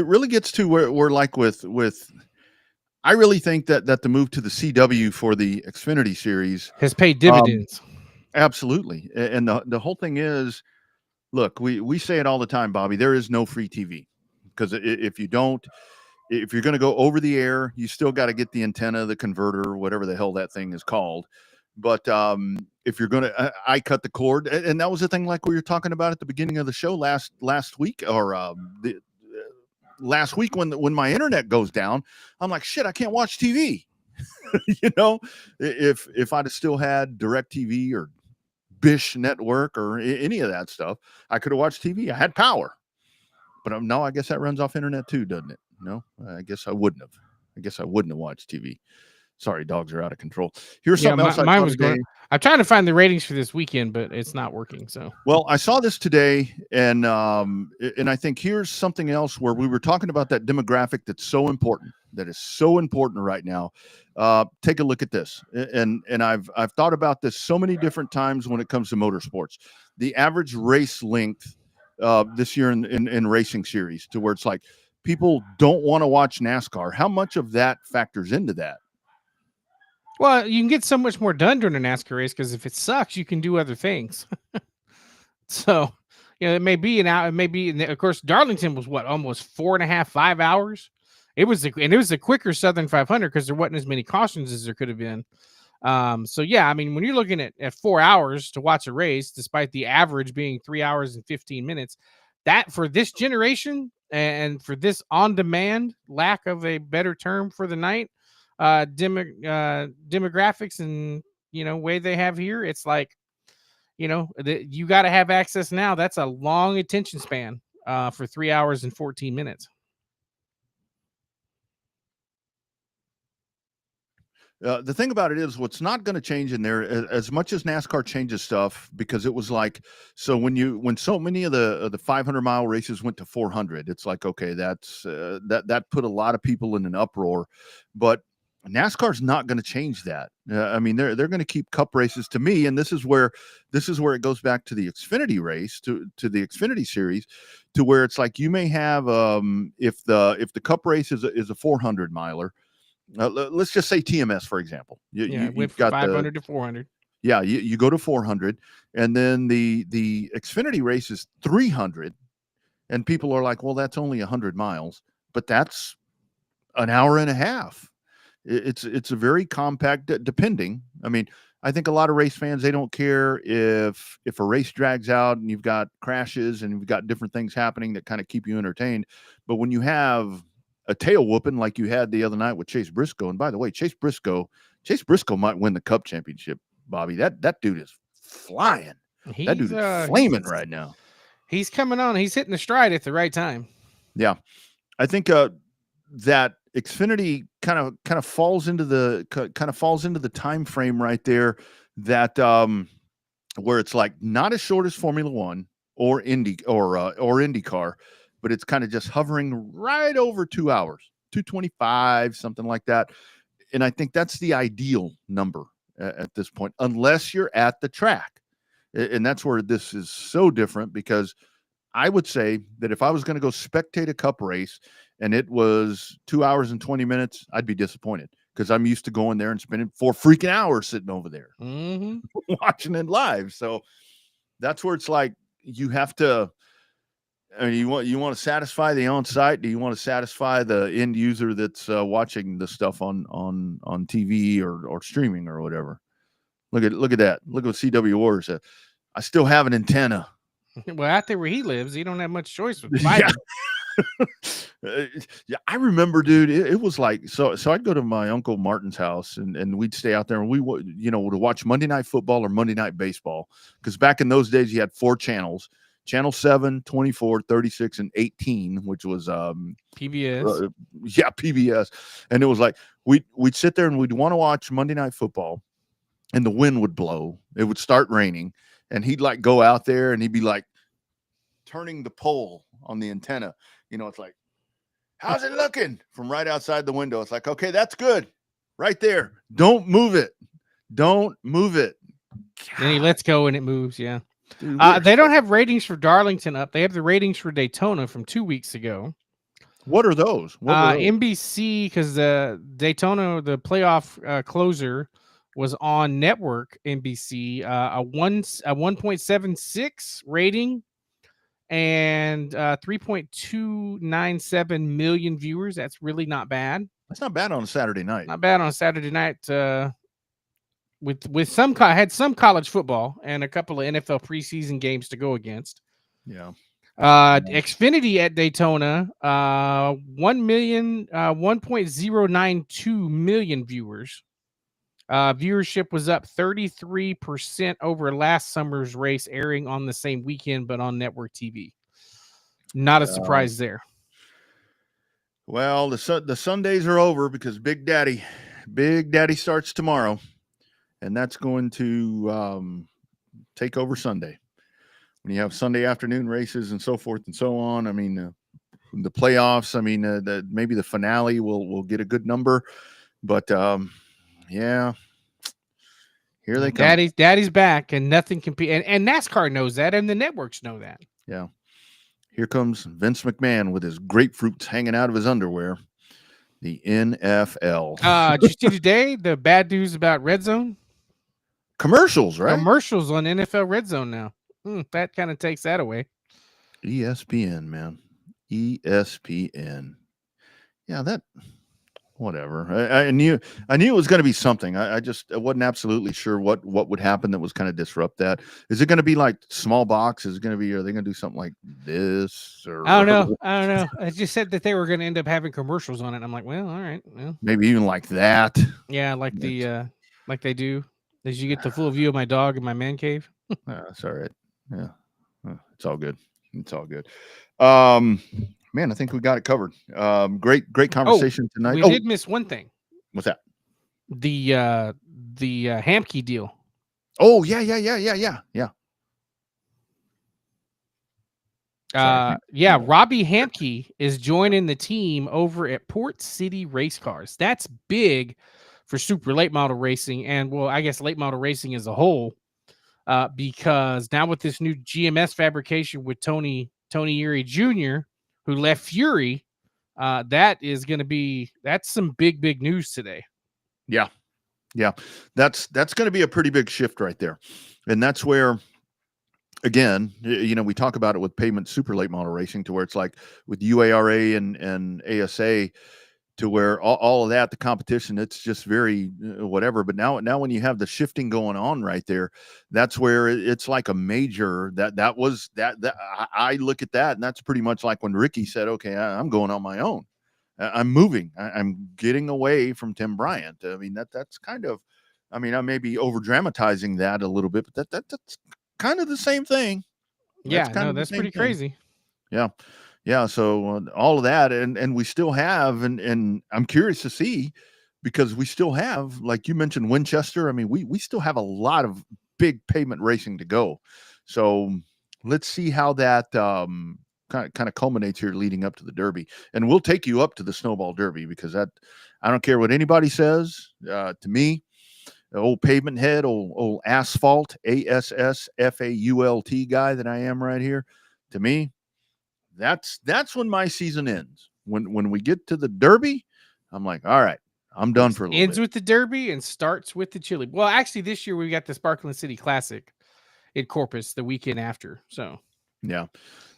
really gets to where we're like with I really think that the move to the CW for the Xfinity series has paid dividends. Absolutely. And the whole thing is, look, we say it all the time, Bobby, there is no free TV, because if you're going to go over the air, you still got to get the antenna, the converter, whatever the hell that thing is called. But if you're going to, I cut the cord, and that was the thing, like we were talking about at the beginning of the show last week, or last week when my internet goes down, I'm like, shit, I can't watch TV. You know, if I'd have still had DirecTV or Bish Network or any of that stuff, I could have watched TV. I had power. But no, I guess that runs off internet too, doesn't it? No, I guess I wouldn't have. I guess I wouldn't have watched TV. Sorry, dogs are out of control. Here's something else I mine saw was today. going. I'm trying to find the ratings for this weekend, but it's not working. So, well, I saw this today, and I think here's something else where we were talking about that demographic that's so important, that is so important right now. Take a look at this, and I've thought about this so many different times when it comes to motorsports. The average race length this year in racing series, to where it's like people don't want to watch NASCAR. How much of that factors into that? well, you can get so much more done during a NASCAR race because if it sucks, you can do other things. So, it may be an hour. It may be, and of course, Darlington was what, almost 4.5, 5 hours. It was a quicker Southern 500 because there wasn't as many cautions as there could have been. So yeah, I mean, when you're looking at 4 hours to watch a race, despite the average being 3 hours and 15 minutes, that for this generation and for this on-demand, lack of a better term for the night, demographics and way they have here, it's like, you got to have access now. That's a long attention span for 3 hours and 14 minutes. The thing about it is, what's not going to change in there, as much as NASCAR changes stuff, because it was like, so when so many of the 500-mile races went to 400, it's like, okay, that's that put a lot of people in an uproar, but NASCAR's not going to change that. I mean, they're going to keep cup races, to me, and this is where it goes back to the Xfinity race, to the Xfinity series, to where it's like you may have if the cup race is a 400 miler. Let's just say TMS, for example. You've got 500 to 400. Yeah, you go to 400, and then the Xfinity race is 300, and people are like, well, that's only 100 miles, but that's an hour and a half. It's a very compact, depending. I mean, I think a lot of race fans, they don't care if a race drags out and you've got crashes and you've got different things happening that kind of keep you entertained. But when you have a tail whooping like you had the other night with Chase Briscoe, and by the way, Chase Briscoe might win the Cup championship, Bobby. That dude is flying. That dude is flaming right now. He's coming on. He's hitting the stride at the right time. Yeah, I think that Xfinity kind of falls into the time frame right there, that where it's like not as short as Formula One or IndyCar, but it's kind of just hovering right over 2 hours, 225, something like that. And I think that's the ideal number at this point, unless you're at the track. And that's where this is so different, because I would say that if I was going to go spectate a cup race and it was 2 hours and 20 minutes, I'd be disappointed, because I'm used to going there and spending 4 freaking hours sitting over there watching it live. So that's where it's like, you have to, I mean, you want to satisfy the on-site? Do you want to satisfy the end user that's watching the stuff on TV or streaming or whatever? Look at that. Look at what CW Wars said. I still have an antenna. Well, out there where he lives, he don't have much choice with fiber. Yeah, I remember, dude. It was like, so I'd go to my Uncle Martin's house and we'd stay out there and we would, to watch Monday Night Football or Monday Night Baseball, because back in those days you had 4 channels. Channel 7, 24, 36, and 18, which was PBS. PBS. And it was like we'd sit there and we'd want to watch Monday Night Football, and the wind would blow. It would start raining, and he'd like go out there and he'd be like turning the pole on the antenna. It's like, how's it looking from right outside the window? It's like, okay, that's good. Right there. Don't move it. Don't move it. And he lets go and it moves. Yeah. Dude, they don't have ratings for Darlington up. They have the ratings for Daytona from 2 weeks ago. What are those? NBC, because the Daytona, the playoff closer, was on network NBC. A 1.76 rating and 3.297 million viewers. That's really not bad. That's not bad on a Saturday night. Not bad on a Saturday night. With some had some college football and a couple of NFL preseason games to go against. Yeah. Xfinity at Daytona, 1.092 million viewers. Viewership was up 33% over last summer's race, airing on the same weekend, but on network TV. Not a surprise there. Well, the Sundays are over because Big Daddy starts tomorrow, and that's going to take over Sunday. When you have Sunday afternoon races and so forth and so on, I mean, the playoffs. I mean, maybe the finale will get a good number, but yeah, here they come. Daddy's back, and nothing can be. And NASCAR knows that, and the networks know that. Yeah. Here comes Vince McMahon with his grapefruits hanging out of his underwear. The NFL. Did you see today the bad news about Red Zone? Commercials, right? Commercials on NFL Red Zone now. That kind of takes that away. ESPN, man. ESPN. Yeah, that. Whatever. I knew it was going to be something. I wasn't absolutely sure what would happen that was kind of disrupt that. Is it going to be like small box? Are they going to do something like this? Or I don't know. I just said that they were going to end up having commercials on it. I'm like, well, all right. Well, maybe even like that. Yeah, like like they do. Did you get the full view of my dog in my man cave? That's all right. Yeah, it's all good. It's all good. Man, I think we got it covered. Great conversation tonight. We did miss one thing. What's that? The Hamke deal. Oh, yeah. Robbie Hamke is joining the team over at Port City Race Cars. That's big for super late model racing, and well, I guess late model racing as a whole, because now with this new GMS fabrication with Tony Erie Jr., who left Fury, that's some big news today. Yeah. That's going to be a pretty big shift right there. And that's where, again, we talk about it with pavement super late model racing, to where it's like with UARA and ASA, to where all of that, the competition, it's just very whatever. But now when you have the shifting going on right there, that's where it's like a major that I look at that, and that's pretty much like when Ricky said, okay, I'm going on my own. I'm moving. I'm getting away from Tim Bryant. I mean, that's kind of, I may be over dramatizing that a little bit, but that's kind of the same thing. That's pretty crazy. Yeah. So all of that, and we still have, and I'm curious to see, because we still have, like you mentioned, Winchester. I mean, we still have a lot of big pavement racing to go. So let's see how that kind of culminates here leading up to the Derby. And we'll take you up to the Snowball Derby, because I don't care what anybody says. To me, the old pavement head, old asphalt, ASSFAULT guy that I am right here, to me, that's when my season ends. When we get to the Derby, I'm like, all right, I'm done for a little bit. Ends with the Derby and starts with the Chili. Well, actually, this year we got the Sparkling City Classic in Corpus the weekend after. So, yeah.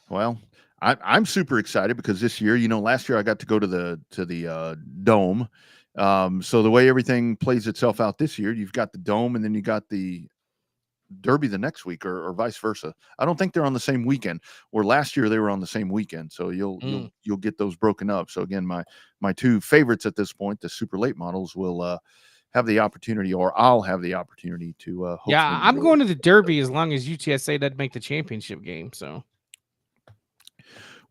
Well, I'm super excited because this year, last year I got to go to the Dome. So the way everything plays itself out this year, you've got the Dome, and then you got the Derby the next week, or vice versa. I don't think they're on the same weekend, or last year they were on the same weekend. So you'll get those broken up. So again, my two favorites at this point, the super late models, will have the opportunity, or I'll have the opportunity to. I'm going to the Derby as long as UTSA doesn't make the championship game. So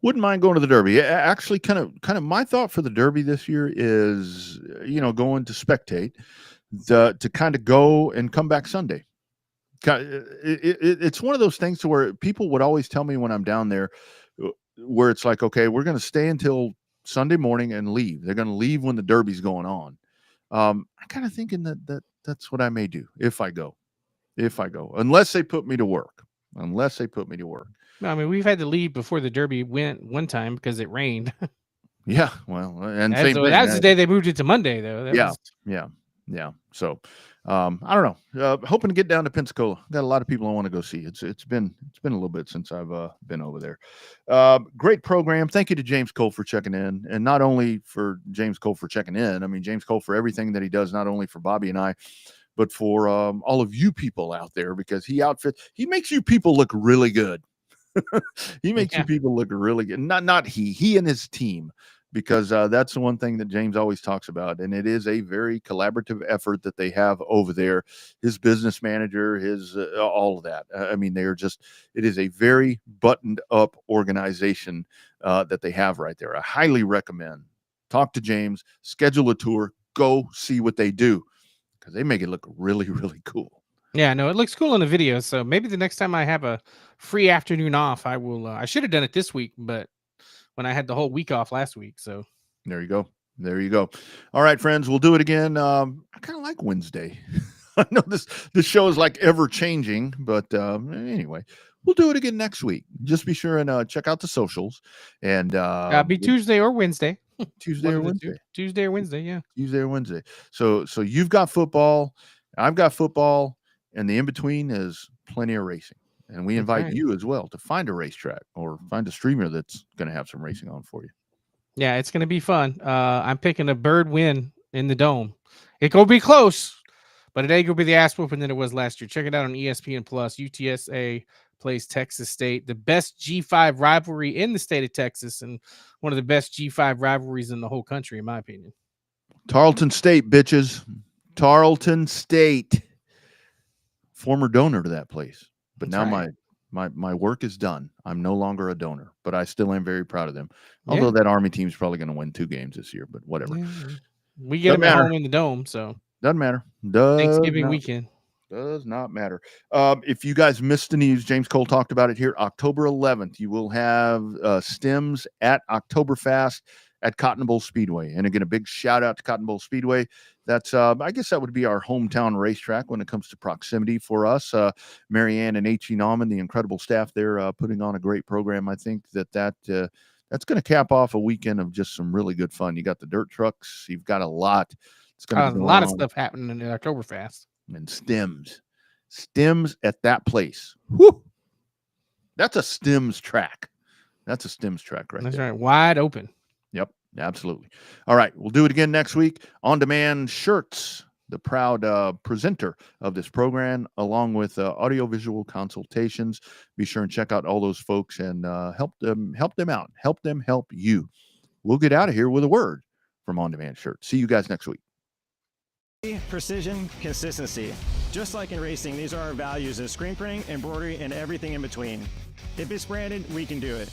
wouldn't mind going to the Derby. Actually, kind of my thought for the Derby this year is, going to spectate, to kind of go and come back Sunday. It's one of those things to where people would always tell me when I'm down there, where it's like, okay, we're going to stay until Sunday morning and leave. They're going to leave when the Derby's going on. I'm kind of thinking that's what I may do if I go, unless they put me to work. No, I mean, we've had to leave before the Derby went one time because it rained. Yeah, well, and that was the day they moved it to Monday, though. Yeah. So, I don't know. Hoping to get down to Pensacola. Got a lot of people I want to go see. It's been a little bit since I've been over there. Great program. Thank you to James Cole for checking in, and not only for James Cole for checking in. I mean, James Cole for everything that he does, not only for Bobby and I, but for all of you people out there, because he makes you people look really good. He makes you people look really good. Not he and his team. because that's the one thing that James always talks about. And it is a very collaborative effort that they have over there. His business manager, his all of that. I mean, it is a very buttoned up organization that they have right there. I highly recommend. Talk to James, schedule a tour, go see what they do, because they make it look really, really cool. Yeah, no, it looks cool in the video. So maybe the next time I have a free afternoon off, I will. I should have done it this week, but when I had the whole week off last week. So there you go. There you go. All right, friends, we'll do it again. I kind of like Wednesday. I know this show is like ever changing, but anyway, we'll do it again next week. Just be sure and check out the socials, and be Tuesday or Wednesday. Tuesday or Wednesday. Tuesday or Wednesday, yeah. Tuesday or Wednesday. So you've got football, I've got football, and the in between is plenty of racing. And we invite you as well to find a racetrack or find a streamer that's going to have some racing on for you. Yeah, it's going to be fun. I'm picking a bird win in the Dome. It going to be close, but it ain't going to be the ass whooping than it was last year. Check it out on ESPN Plus. UTSA plays Texas State, the best G5 rivalry in the state of Texas, and one of the best G5 rivalries in the whole country, in my opinion. Tarleton State, bitches. Tarleton State. Former donor to that place. But now my work is done. I'm no longer a donor, but I still am very proud of them. Although that Army team's probably going to win 2 games this year, but whatever. Yeah. We get them at home in the Dome, so doesn't matter. Thanksgiving weekend does not matter. If you guys missed the news, James Cole talked about it here. October 11th, you will have Stems at Oktoberfest at Cotton Bowl Speedway. And again, a big shout out to Cotton Bowl Speedway. That's I guess that would be our hometown racetrack when it comes to proximity for us. Marianne and H.E. Nauman, the incredible staff there, putting on a great program. I think that's going to cap off a weekend of just some really good fun. You got the dirt trucks. You've got a lot. It's going to be a lot of stuff happening in Oktoberfest. And Stems at that place. Whew. That's a Stems track. That's a Stems track right there. That's right. Wide open. Yep, absolutely. All right, we'll do it again next week. On Demand Shirts, the proud presenter of this program, along with audiovisual consultations. Be sure and check out all those folks and help them out. Help them help you. We'll get out of here with a word from On Demand Shirts. See you guys next week. Precision, consistency. Just like in racing, these are our values in screen printing, embroidery, and everything in between. If it's branded, we can do it.